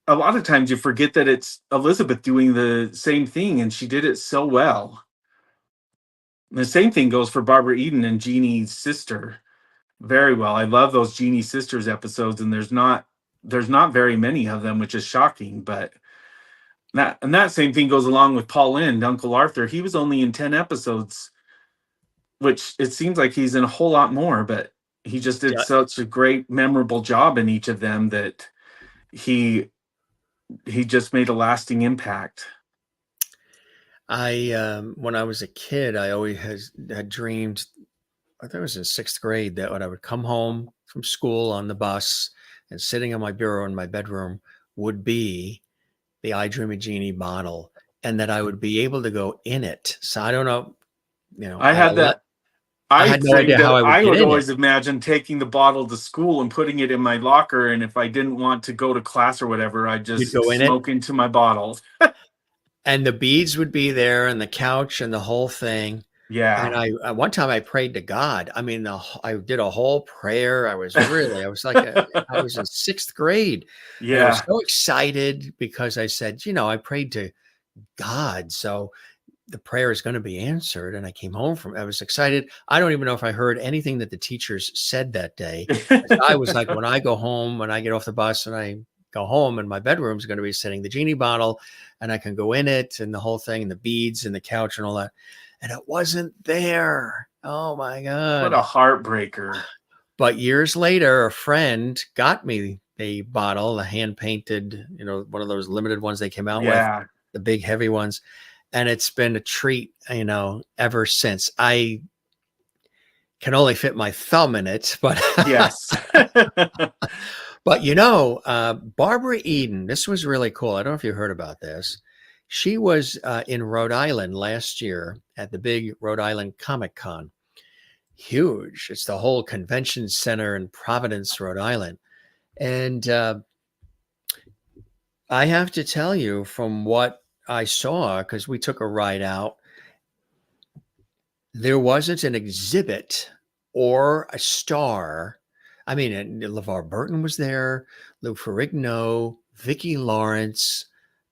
a lot of times you forget that it's Elizabeth doing the same thing, and she did it so well. The same thing goes for Barbara Eden and Jeannie's sister. Very well. I love those Jeannie sisters episodes, and there's not very many of them, which is shocking. But that same thing goes along with Paul Lynde, Uncle Arthur. He was only in 10 episodes, which it seems like he's in a whole lot more, but he just did Yeah. such a great, memorable job in each of them that he just made a lasting impact. When I was a kid, I always had dreamed, I think it was in sixth grade, that when I would come home from school on the bus and sitting on my bureau in my bedroom would be the I Dream of Jeannie bottle, and that I would be able to go in it. So I don't know, I had that. I I had no idea think how that I would I get would in always it. imagine taking the bottle to school and putting it in my locker, and if I didn't want to go to class or whatever, I'd You'd just go in it, smoke into my bottle. and the beads would be there, and the couch, and the whole thing. And Yeah. I one time I prayed to God. I mean, I did a whole prayer. I was I was in sixth grade, and I was Yeah. so excited because I said, I prayed to God, so the prayer is going to be answered. And I was excited. I don't even know if I heard anything that the teachers said that day. I was like, when I go home, when I get off the bus and I go home, and my bedroom is going to be sitting the Genie bottle, and I can go in it, and the whole thing, and the beads and the couch and all that. And it wasn't there. Oh my What a God. heartbreaker. But years later, a friend got me a bottle, a hand painted, one of those limited ones they came out with, Yeah. the big heavy ones. And it's been a treat, ever since. I can only fit my thumb in it, but Yes. but Barbara Eden, this was really cool. I don't know if you heard about this. She was in Rhode Island last year at the big Rhode Island Comic Con. Huge. It's the whole convention center in Providence, Rhode Island. And I have to tell you, from what I saw, because we took a ride out, there wasn't an exhibit or a star. I mean, and LeVar Burton was there, Lou Ferrigno, Vicki Lawrence,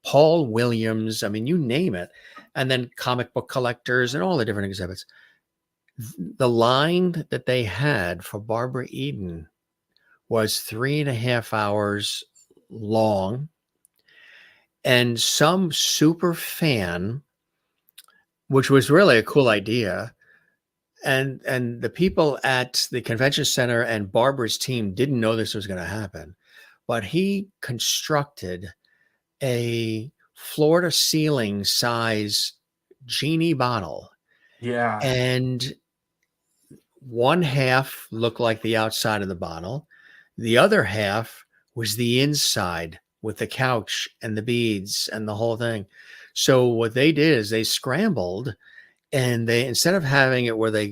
Paul Williams. I mean, you name it. And then comic book collectors and all the different exhibits. The line that they had for Barbara Eden was 3.5 hours long. And some super fan, which was really a cool idea, and the people at the convention center and Barbara's team didn't know this was going to happen, but he constructed a floor to ceiling size Genie bottle, Yeah. and one half looked like the outside of the bottle, the other half was the inside with the couch and the beads and the whole thing. So what they did is they scrambled, and they, instead of having it where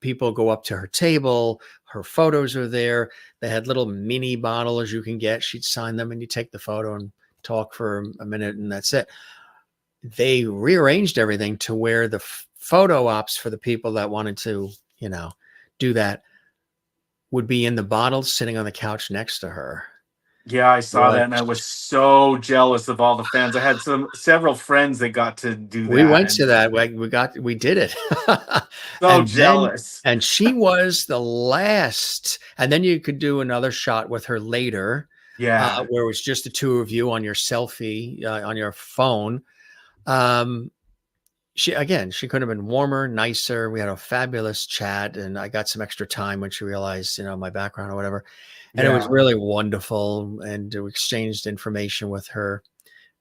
people go up to her table, her photos are there, they had little mini bottles you can get. She'd sign them, and you take the photo and talk for a minute, and that's it. They rearranged everything to where the photo ops for the people that wanted to, do that would be in the bottle sitting on the couch next to her. Yeah, I saw that, and I Which was so jealous of all the fans. I had several friends that got to do that. we went to and that. We did it. So jealous. And she was the last. And then you could do another shot with her later, Yeah. where it was just the two of you on your selfie on your phone. She couldn't have been warmer, nicer. We had a fabulous chat, and I got some extra time when she realized, my background or whatever. And it was Yeah. really wonderful. And we exchanged information with her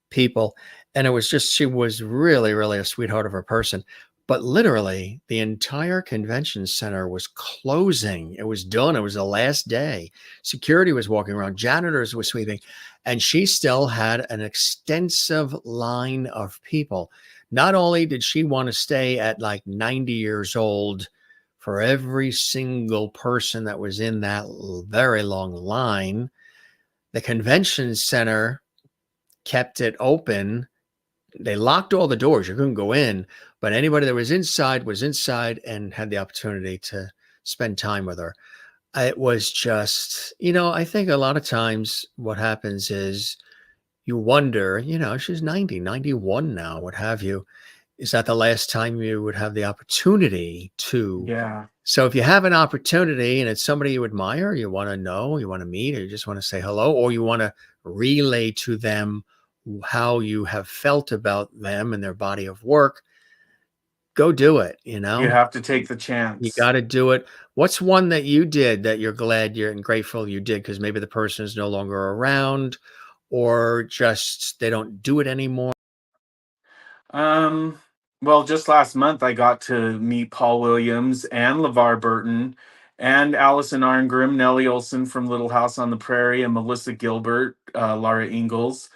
people. And she was really, really a sweetheart of a person. But literally, the entire convention center was closing. It was done. It was the last day. Security was walking around. Janitors were sweeping. And she still had an extensive line of people. Not only did she want to stay at like 90 years old for every single person that was in that very long line, the convention center kept it open. They locked all the doors. You couldn't go in, but anybody that was inside and had the opportunity to spend time with her. It was just, I think a lot of times what happens is you wonder, she's 90, 91 now, what have you. Is that the last time you would have the opportunity to? Yeah. So if you have an opportunity and it's somebody you admire, you want to know, you want to meet, or you just want to say hello, or you want to relay to them how you have felt about them and their body of work, go do it. You have to take the You chance. got to do it. What's one that you did that you're glad you're and grateful you did? Because maybe the person is no longer around, or just they don't do it anymore. Um, well, just last month I got to meet Paul Williams and LeVar Burton and Allison Arngrim, Nellie Olson from Little House on the Prairie, and Melissa Gilbert, Laura Ingalls.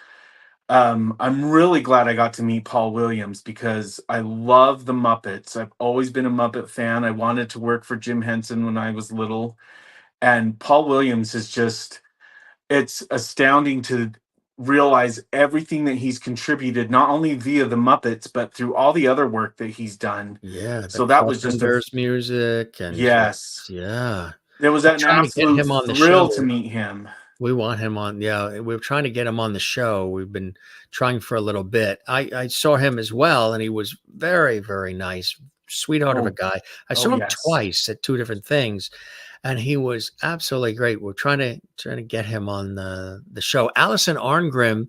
I'm really glad I got to meet Paul Williams because I love the Muppets. I've always been a Muppet fan. I wanted to work for Jim Henson when I was little. And Paul Williams is just, it's astounding to realize everything that he's contributed, not only via the Muppets, but through all the other work that he's done. Yeah, the So that was just a, Carpenters music and yes, yeah. it was We're an trying to get absolute him on the thrill show. to meet him. We want him on. Yeah, we're trying to get him on the show. We've been trying for a little bit. I saw him as well, and he was very, very nice, sweetheart of a Oh, guy. I oh saw him yes. twice at two different things, and he was absolutely great. We're trying to get him on the show. Allison Arngrim,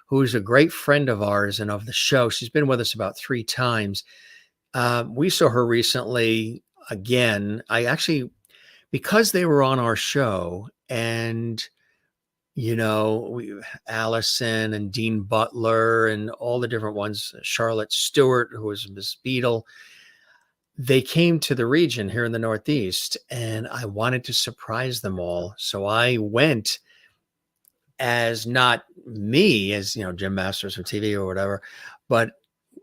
who's a great friend of ours and of the show, she's been with us about 3 times. We saw her recently again. I actually, because they were on our show, and Allison and Dean Butler and all the different ones, Charlotte Stewart, who was Miss Beadle, they came to the region here in the Northeast, and I wanted to surprise them all. So I went as not me, as Jim Masters from TV or whatever, but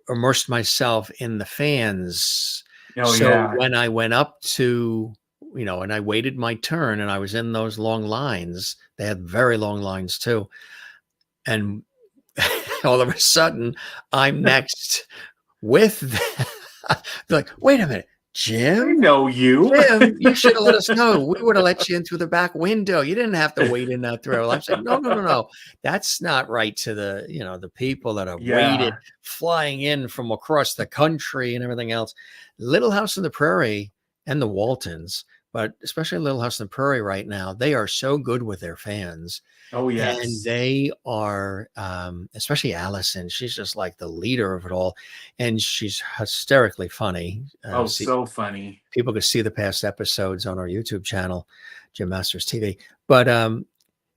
immersed myself in the fans. Oh So yeah. when I went up to, and I waited my turn and I was in those long lines, they had very long lines too. And all of a sudden I'm next with them. Like, wait a minute, I Jim? know you. Jim, you should have let us know. We would have let you in through the back window. You didn't have to wait in that through. I'm saying, no, no, no, no. That's not right to the people that have waited, Yeah. flying in from across the country and everything else. Little House on the Prairie and the Waltons, but especially Little House on the Prairie right now, they are so good with their fans. Oh And yes. they are, especially Allison, she's just like the leader of it all. And she's hysterically funny. Oh, so funny. People can see the past episodes on our YouTube channel, Jim Masters TV. But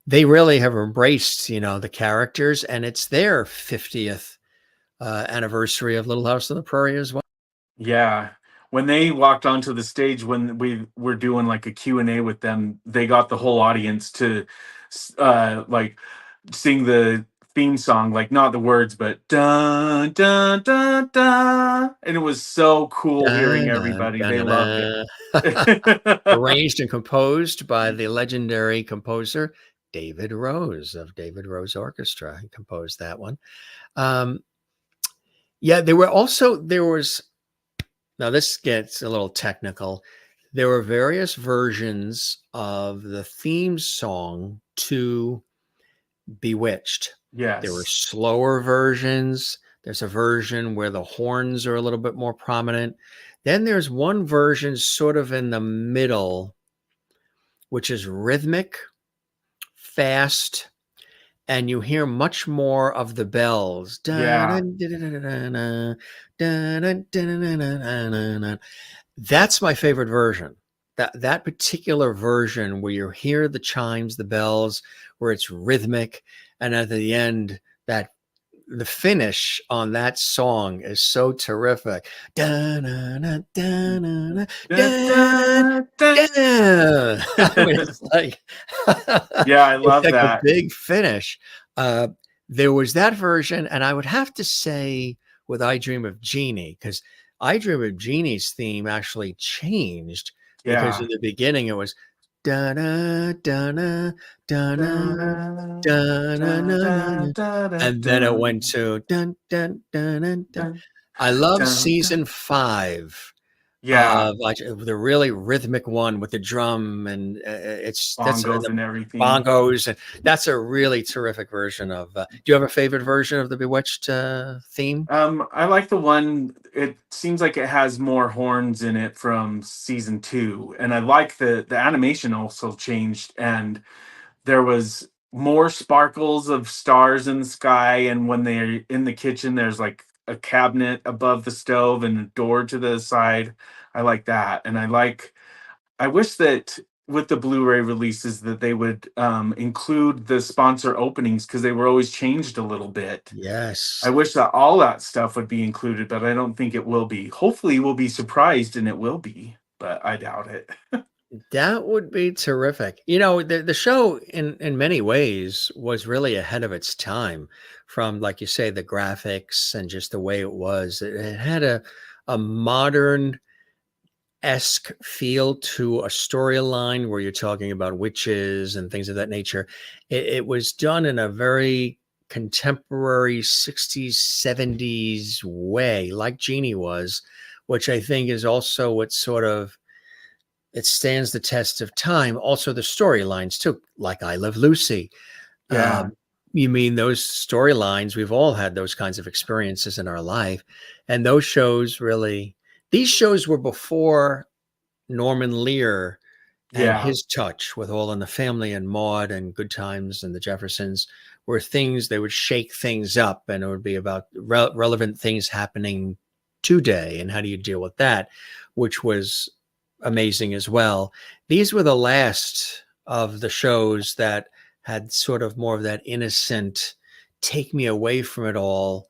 they really have embraced, the characters, and it's their 50th anniversary of Little House on the Prairie as well. Yeah. When they walked onto the stage, when we were doing like a Q&A with them, they got the whole audience to like sing the theme song, like not the words, but dun dun dun dun. And it was so cool hearing everybody. They loved it. Arranged and composed by the legendary composer David Rose of David Rose Orchestra. He composed that one. Yeah, there was, now this gets a little technical. There were various versions of the theme song to Bewitched. There were Yes. slower versions. There's a version where the horns are a little bit more prominent. Then there's one version sort of in the middle, which is rhythmic, fast, and you hear much more of the bells. Yeah. That's my favorite version. That particular version where you hear the chimes, the bells, where it's rhythmic, and at the end, the finish on that song is so terrific. I mean, it's like, Yeah, I it's love like a that. big finish. There was that version, and I would have to say with I Dream of Jeannie, because I Dream of Jeannie's theme actually changed, because Yeah. in the beginning it was da-na, da-na, da-na, da-na-na-na, and then it went to dun, dun, dun, dun, dun. I love season 5 Yeah, Like the really rhythmic one with the drum, and that's and bongos the and everything. bongos, and that's a really terrific version of. Do you have a favorite version of the Bewitched theme? I like the one. It seems like it has more horns in it from season 2, and I like the animation also changed, and there was more sparkles of stars in the sky. And when they're in the kitchen, there's like a cabinet above the stove and a door to the side. I like that, and I wish that with the Blu-ray releases that they would include the sponsor openings because they were always changed a little bit. I Yes. wish that all that stuff would be included, but I don't think it will be. Hopefully, we'll be surprised and it will be, but I doubt it. That would be terrific. You know, the show in many ways was really ahead of its time from, like you say, the graphics and just the way it was. It had a modern esque feel to a storyline where you're talking about witches and things of that nature. It was done in a very contemporary 60s, 70s way, like Jeannie was, which I think is also what sort of it stands the test of time. Also, the storylines too, like I Love Lucy. Yeah, Um, you mean those storylines? We've all had those kinds of experiences in our life, and those shows really. These shows were before Norman Lear and yeah, his touch with All in the Family and Maude and Good Times and the Jeffersons were things they would shake things up, and it would be about relevant things happening today and how do you deal with that, which was amazing as well. These were the last of the shows that had sort of more of that innocent, take me away from it all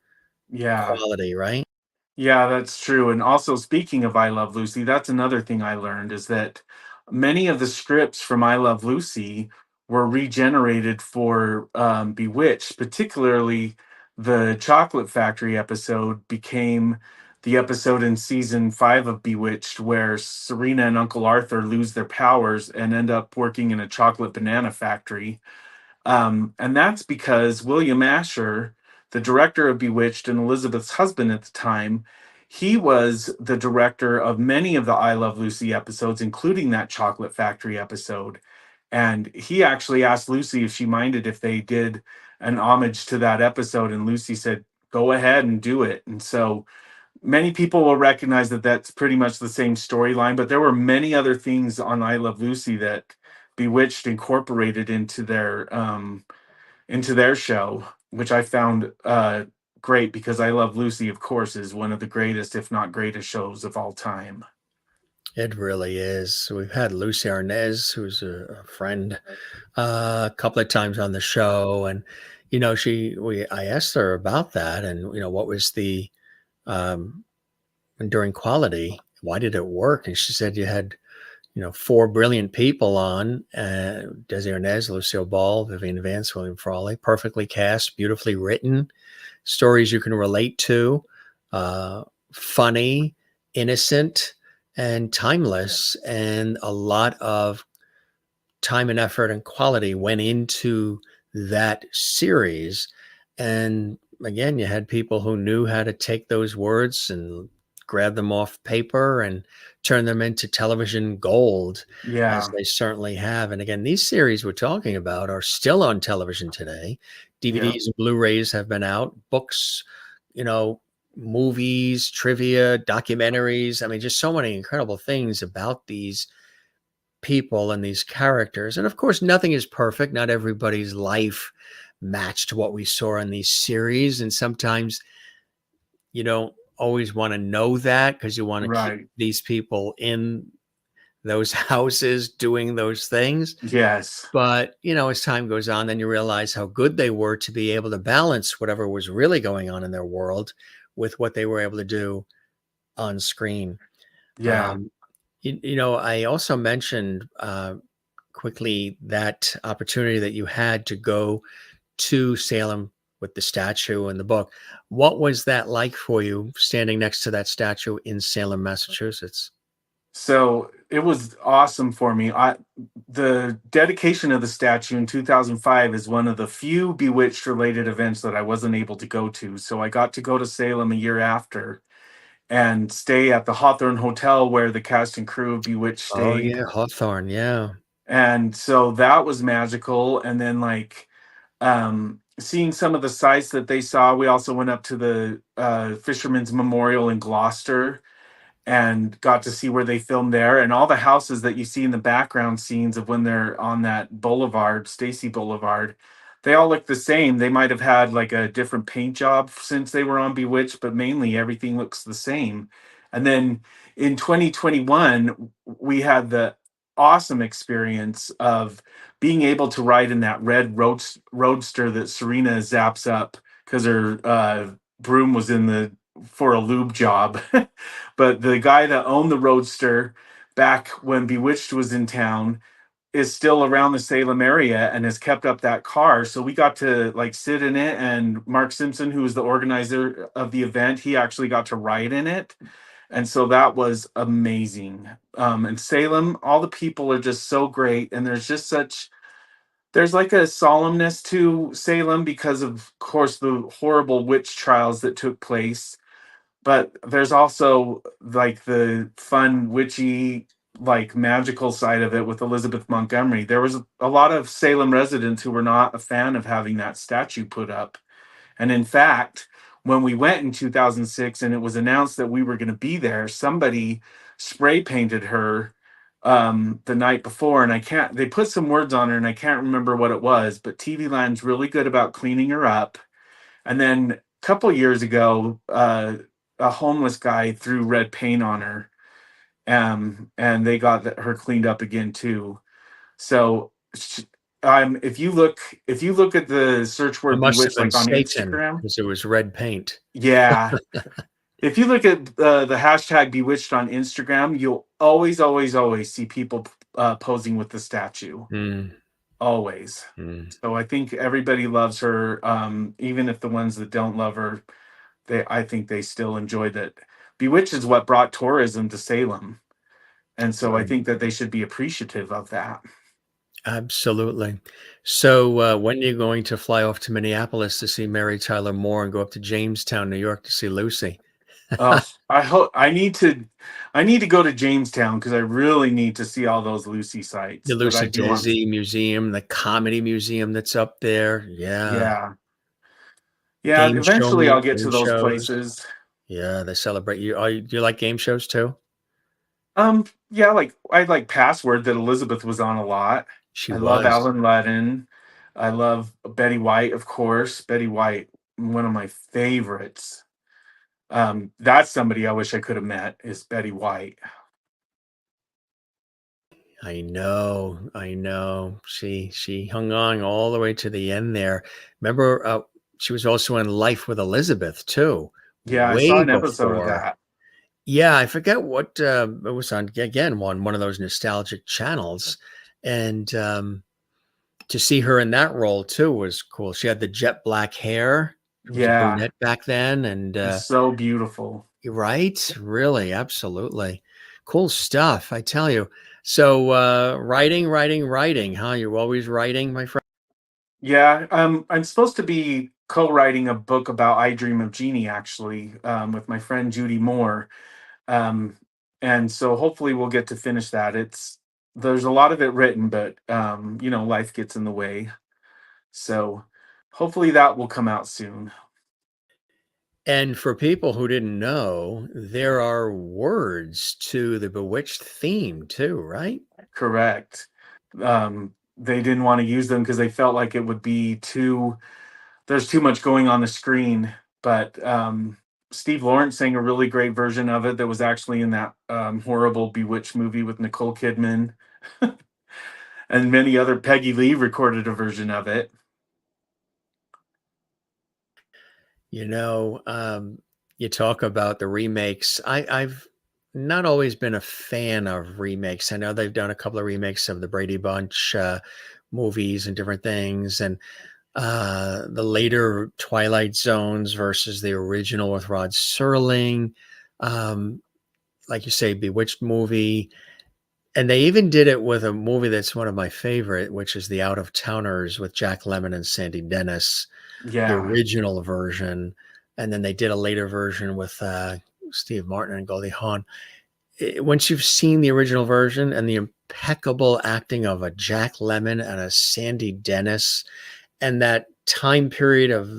yeah. quality, right? Yeah, that's true. And also, speaking of I Love Lucy, that's another thing I learned is that many of the scripts from I Love Lucy were regenerated for Bewitched, particularly the Chocolate Factory episode became the episode in season 5 of Bewitched where Serena and Uncle Arthur lose their powers and end up working in a chocolate banana factory. And that's because William Asher, the director of Bewitched and Elizabeth's husband at the time, he was the director of many of the I Love Lucy episodes, including that Chocolate Factory episode. And he actually asked Lucy if she minded if they did an homage to that episode. And Lucy said, go ahead and do it. And so many people will recognize that that's pretty much the same storyline, but there were many other things on I Love Lucy that Bewitched incorporated into their show, which I found great because I Love Lucy, of course, is one of the greatest, if not greatest, shows of all time. It really is. We've had Lucy Arnaz, who's a friend, a couple of times on the show, and I asked her about that, and what was the enduring quality? Why did it work? And she said you had four brilliant people on: Desi Arnaz, Lucille Ball, Vivian Vance, William Frawley, perfectly cast, beautifully written, stories you can relate to, funny, innocent, and timeless, and a lot of time and effort and quality went into that series. And again, you had people who knew how to take those words and grab them off paper and turn them into television gold, as Yeah, they certainly have. And again, these series we're talking about are still on television today. yeah, DVDs and Blu-rays have been out, books, you know, movies, trivia, documentaries. I mean, just so many incredible things about these people and these characters. And of course, nothing is perfect. Not everybody's life matched what we saw in these series. And sometimes you don't always want to know that because you want to keep right. these people in those houses doing those things. Yes, But, as time goes on, then you realize how good they were to be able to balance whatever was really going on in their world with what they were able to do on screen. yeah. Um, I also mentioned quickly that opportunity that you had to go to Salem with the statue and the book. What was that like for you standing next to that statue in Salem, Massachusetts? So it was awesome for me. The dedication of the statue in 2005 is one of the few Bewitched related events that I wasn't able to go to. So I got to go to Salem a year after. and stay at the Hawthorne Hotel where the cast and crew of Bewitched Oh stayed. yeah, Hawthorne. Yeah. And so that was magical. And then like seeing some of the sites that they saw, we also went up to the Fisherman's Memorial in Gloucester and got to see where they filmed there, and all the houses that you see in the background scenes of when they're on that boulevard, Stacy Boulevard, they all look the same. They might have had like a different paint job since they were on Bewitched, but mainly everything looks the same. And then in 2021 we had the awesome experience of being able to ride in that red roadster that Serena zaps up because her broom was in the for a lube job. But the guy that owned the roadster back when Bewitched was in town is still around the Salem area and has kept up that car. So we got to like sit in it, and Mark Simpson, who was the organizer of the event, he actually got to ride in it. And so that was amazing. And Salem, all the people are just so great, and there's like a solemnness to Salem because of course the horrible witch trials that took place, but there's also like the fun witchy like magical side of it with Elizabeth Montgomery. There was a lot of Salem residents who were not a fan of having that statue put up, and in fact when we went in 2006 and it was announced that we were going to be there, somebody spray painted her the night before, and they put some words on her and I can't remember what it was, but TV Land's really good about cleaning her up. And then a couple years ago, a homeless guy threw red paint on her, and they got her cleaned up again too. So, if you look at the search It word must have "bewitched" been like on Satan Instagram, because it was red paint. yeah. If you look at the hashtag "bewitched" on Instagram, you'll always see people posing with the statue. Mm, Always. mm. So I think everybody loves her, even if the ones that don't love her, I think they still enjoy that. Bewitched is what brought tourism to Salem, and so I Right. think that they should be appreciative of that. Absolutely. So, when are you going to fly off to Minneapolis to see Mary Tyler Moore and go up to Jamestown, New York to see Lucy? Oh, I hope I need to go to Jamestown because I really need to see all those Lucy sites. The But I Lucy do want, Dizzy Museum, the Comedy Museum that's up there. Yeah. yeah, yeah. Eventually, I'll get to Game those shows. places. Yeah, they celebrate you. Do you like game shows too? Yeah, like I like Password that Elizabeth was on a lot. She I love was. Alan Ladd. I love Betty White, of course. Betty White, one of my favorites. That's somebody I wish I could have met is Betty White. I know. I know. She hung on all the way to the end there. Remember, she was also in Life with Elizabeth too, Yeah, I saw way an episode of before. that. Yeah, I forget what it was on again, one of those nostalgic channels. And to see her in that role too was cool. She had the jet black hair. She was a Yeah, brunette back then. And it's so beautiful. you're right. Really, absolutely. Cool stuff, I tell you. So writing, huh? You're always writing, my friend. Yeah, I'm supposed to be co-writing a book about I Dream of Jeannie, actually, with my friend Judy Moore. Um, and so hopefully we'll get to finish that. There's a lot of it written, but life gets in the way. So hopefully that will come out soon. And for people who didn't know, there are words to the Bewitched theme too, right? Correct. They didn't want to use them because they felt like it would be there's too much going on the screen. But Steve Lawrence sang a really great version of it that was actually in that horrible Bewitched movie with Nicole Kidman. And many other. Peggy Lee recorded a version of it. You know, you talk about the remakes. I've not always been a fan of remakes. I know they've done a couple of remakes of the Brady Bunch movies and different things, and the later Twilight Zones versus the original with Rod Serling. Like you say, Bewitched movie. And they even did it with a movie that's one of my favorite, which is The Out of Towners with Jack Lemmon and Sandy Dennis, the Yeah. original version. And then they did a later version with Steve Martin and Goldie Hawn. Once you've seen the original version and the impeccable acting of a Jack Lemmon and a Sandy Dennis, and that time period of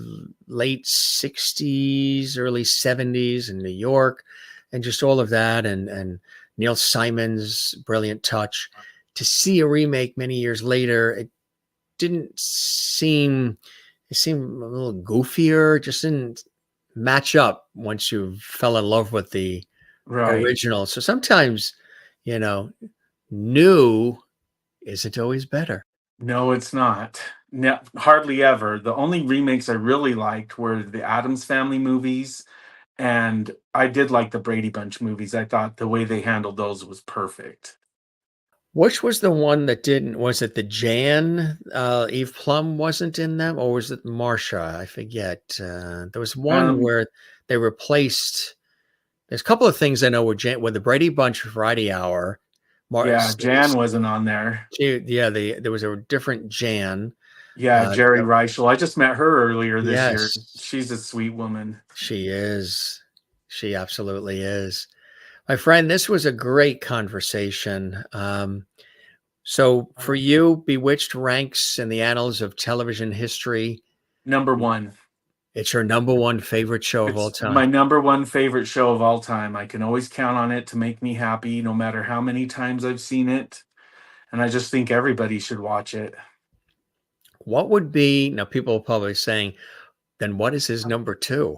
late 60s, early 70s in New York, and just all of that, and Neil Simon's brilliant touch, to see a remake many years later, it seemed a little goofier. It just didn't match up once you fell in love with the Right. original. So sometimes, new isn't always better. No, it's not. No, hardly ever. The only remakes I really liked were the Addams Family movies, and I did like the Brady Bunch movies. I thought the way they handled those was perfect. Which was the one that didn't, was it the Jan, Eve Plum wasn't in them, or was it Marsha? I forget. There was one where they replaced, there's a couple of things I know with the Brady Bunch Variety Hour. Yeah, Jan wasn't on there. There was a different Jan. Yeah, Jerry Reichel. I just met her earlier this year. Yes. She's a sweet woman. She is. She absolutely is. My friend, this was a great conversation. So for you, Bewitched ranks in the annals of television history. Number one. It's your number one favorite show of all time. My number one favorite show of all time. I can always count on it to make me happy, no matter how many times I've seen it. And I just think everybody should watch it. What would be, now people are probably saying, then what is his number two?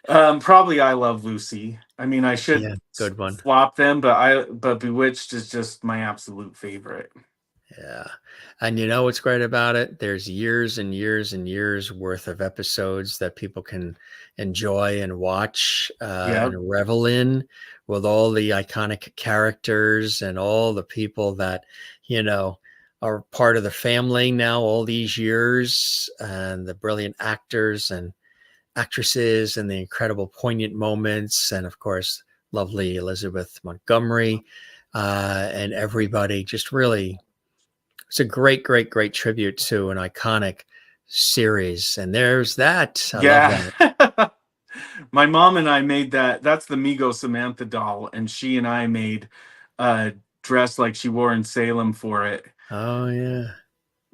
Probably I Love Lucy. I mean, I should good one. Swap them, but Bewitched is just my absolute favorite. Yeah. And you know what's great about it? There's years and years and years worth of episodes that people can enjoy and watch and revel in, with all the iconic characters and all the people that, are part of the family now all these years, and the brilliant actors and actresses and the incredible poignant moments. And of course, lovely Elizabeth Montgomery and everybody. Just really, it's a great, great, great tribute to an iconic series. And there's that. I love that. My mom and I made that. That's the Migo Samantha doll. And she and I made a dress like she wore in Salem for it. Oh, yeah.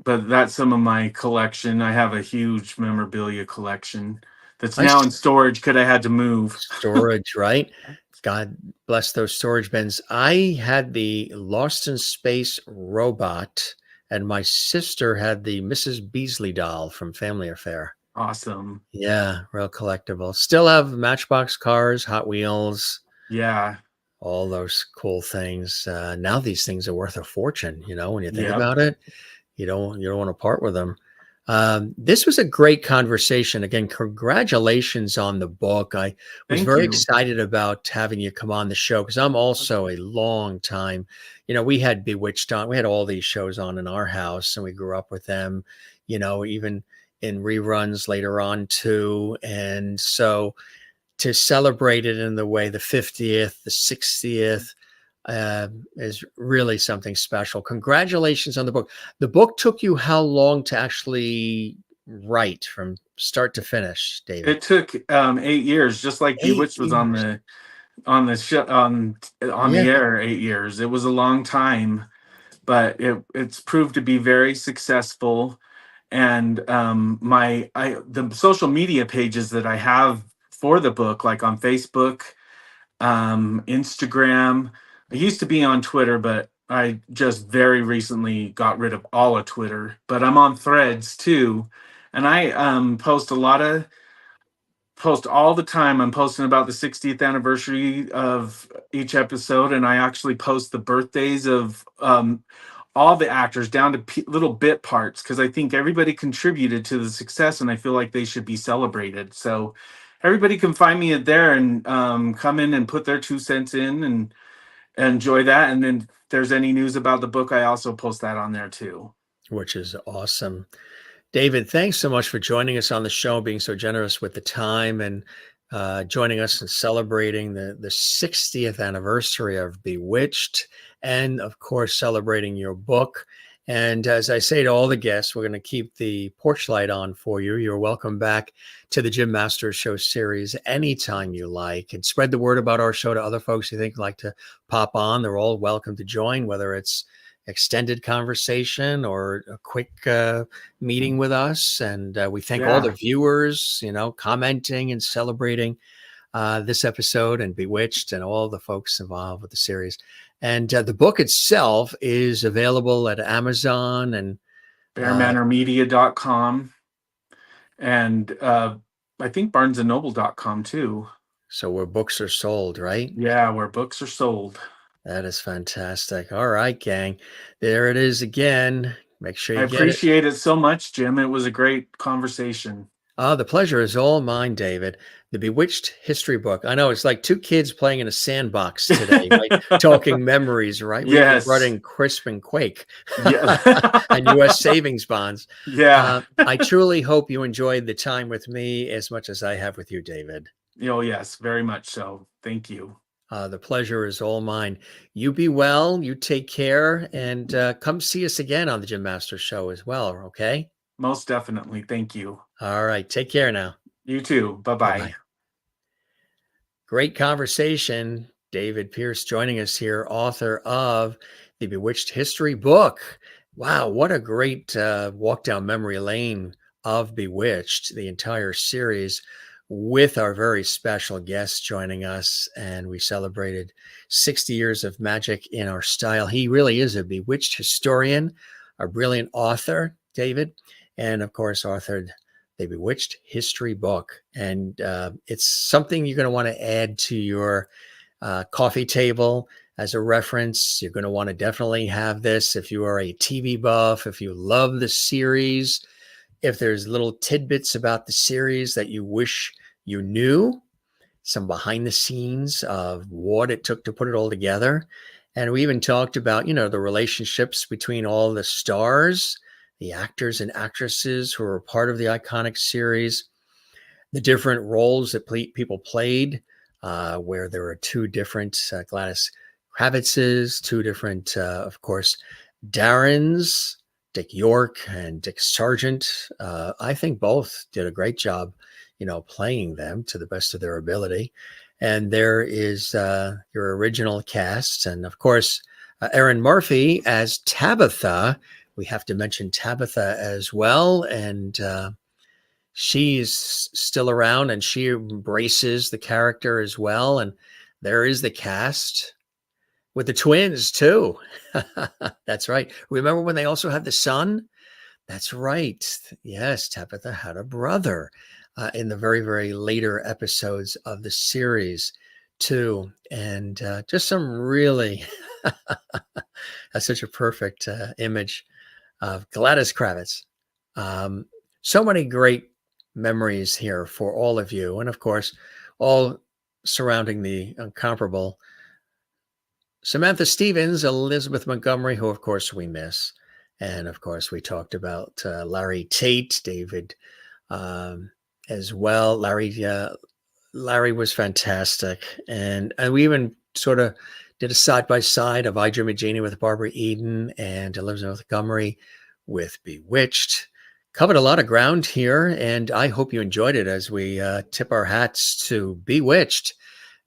But that's some of my collection. I have a huge memorabilia collection that's now in storage because I had to move. Storage, right? God bless those storage bins. I had the Lost in Space robot, and my sister had the Mrs. Beasley doll from Family Affair. Awesome. Yeah, real collectible. Still have Matchbox cars, Hot Wheels. Yeah. All those cool things. Now these things are worth a fortune, when you think about it. You don't want to part with them. This was a great conversation. Again, congratulations on the book. I was very excited about having you come on the show, because I'm also a long time, we had Bewitched on. We had all these shows on in our house, and we grew up with them, even in reruns later on too. And so to celebrate it in the way, the 50th, the 60th, is really something special. Congratulations on the book. The book took you how long to actually write from start to finish, David? It took 8 years, just like Bewitched was on the air 8 years. It was a long time, but it's proved to be very successful. And the social media pages that I have for the book, like on Facebook, Instagram. I used to be on Twitter, but I just very recently got rid of all of Twitter. But I'm on Threads too, and I post all the time. I'm posting about the 60th anniversary of each episode, and I actually post the birthdays of all the actors down to little bit parts, because I think everybody contributed to the success, and I feel like they should be celebrated. So everybody can find me there and come in and put their 2 cents in and enjoy that. And then if there's any news about the book, I also post that on there too. Which is awesome. David, thanks so much for joining us on the show, being so generous with the time, and joining us and celebrating the 60th anniversary of Bewitched, and of course celebrating your book. And as I say to all the guests, we're going to keep the porch light on for you. You're welcome back to the Jim Masters Show series anytime you like, and spread the word about our show to other folks you think like to pop on. They're all welcome to join, whether it's extended conversation or a quick meeting with us. And we thank all the viewers, commenting and celebrating this episode, and Bewitched, and all the folks involved with the series. And the book itself is available at Amazon and BearManorMedia.com, and I think BarnesandNoble.com too. So where books are sold, right? Yeah, where books are sold. That is fantastic. All right, gang. There it is again. Make sure you I appreciate it so much, Jim. It was a great conversation. The pleasure is all mine, David. The Bewitched History Book. I know it's like two kids playing in a sandbox today, right? Talking memories, right? Yes. Running Crisp and Quake, Yeah. and U.S. savings bonds. Yeah. I truly hope you enjoyed the time with me as much as I have with you, David. Oh, yes, very much so. Thank you. The pleasure is all mine. You be well. You take care, and come see us again on the Jim Masters Show as well. Okay. Most definitely. Thank you. All right. Take care now. You too. Bye-bye. Bye-bye. Great conversation. David Pierce joining us here, author of the Bewitched History Book. Wow, what a great walk down memory lane of Bewitched, the entire series, with our very special guest joining us. And we celebrated 60 years of magic in our style. He really is a bewitched historian, a brilliant author, David, and of course, authored the Bewitched History Book. And it's something you're going to want to add to your coffee table as a reference. You're going to want to definitely have this if you are a TV buff, if you love the series, if there's little tidbits about the series that you wish you knew, some behind the scenes of what it took to put it all together. And we even talked about, the relationships between all the stars, the actors and actresses who were part of the iconic series, the different roles that people played, where there were two different Gladys Kravitzes, two different, of course, Darrins, Dick York and Dick Sargent. I think both did a great job, playing them to the best of their ability. And there is your original cast. And of course, Erin Murphy as Tabitha. We have to mention Tabitha as well. And she's still around, and she embraces the character as well. And there is the cast with the twins too. That's right. Remember when they also had the son? That's right. Yes, Tabitha had a brother in the very, very later episodes of the series too. And just some really, that's such a perfect image of Gladys Kravitz. So many great memories here for all of you. And of course, all surrounding the incomparable Samantha Stevens, Elizabeth Montgomery, who of course we miss. And of course, we talked about Larry Tate, David as well. Larry was fantastic. And we even sort of did a side-by-side of I Dream of Jeannie with Barbara Eden and Elizabeth Montgomery with Bewitched. Covered a lot of ground here, and I hope you enjoyed it as we tip our hats to Bewitched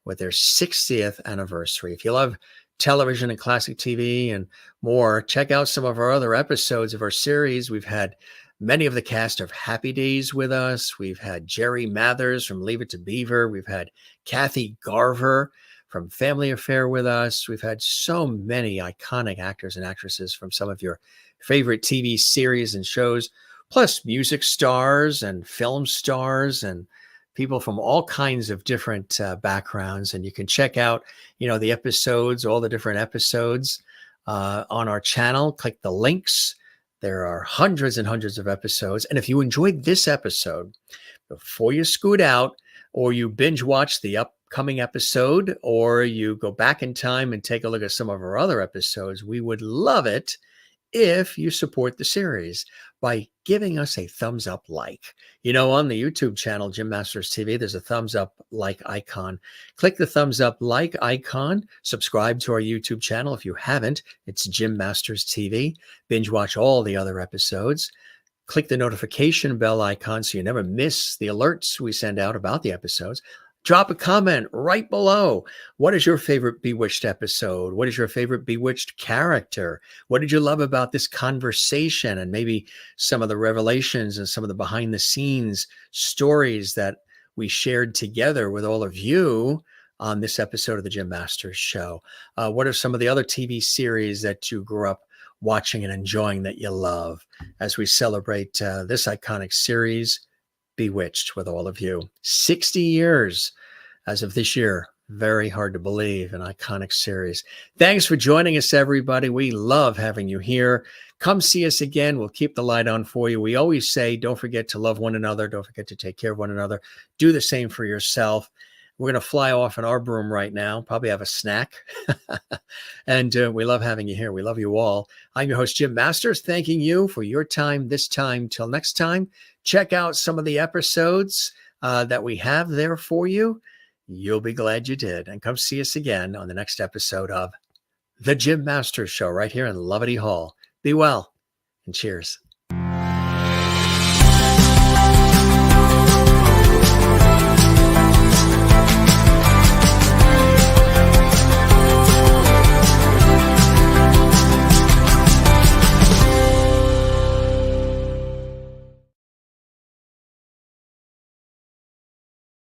with their 60th anniversary. If you love television and classic TV and more, check out some of our other episodes of our series. We've had many of the cast of Happy Days with us. We've had Jerry Mathers from Leave It to Beaver. We've had Kathy Garver from Family Affair with us. We've had so many iconic actors and actresses from some of your favorite TV series and shows, plus music stars and film stars and people from all kinds of different backgrounds. And you can check out, the episodes, all the different episodes on our channel. Click the links. There are hundreds and hundreds of episodes. And if you enjoyed this episode, before you scoot out or you binge watch the upcoming episode, or you go back in time and take a look at some of our other episodes, we would love it if you support the series by giving us a thumbs up like. On the YouTube channel, Jim Masters TV, there's a thumbs up like icon. Click the thumbs up like icon. Subscribe to our YouTube channel if you haven't. It's Jim Masters TV. Binge watch all the other episodes. Click the notification bell icon so you never miss the alerts we send out about the episodes. Drop a comment right below. What is your favorite Bewitched episode? What is your favorite Bewitched character? What did you love about this conversation and maybe some of the revelations and some of the behind the scenes stories that we shared together with all of you on this episode of the Jim Masters Show? What are some of the other TV series that you grew up watching and enjoying that you love as we celebrate this iconic series, Bewitched, with all of you? 60 years as of this year. Very hard to believe, an iconic series. Thanks for joining us, everybody. We love having you here. Come see us again. We'll keep the light on for you. We always say, don't forget to love one another. Don't forget to take care of one another. Do the same for yourself. We're going to fly off in our broom right now, probably have a snack. And we love having you here. We love you all. I'm your host, Jim Masters, thanking you for your time this time. Till next time, check out some of the episodes that we have there for you. You'll be glad you did. And come see us again on the next episode of The Jim Masters Show right here in Lovety Hall. Be well and cheers.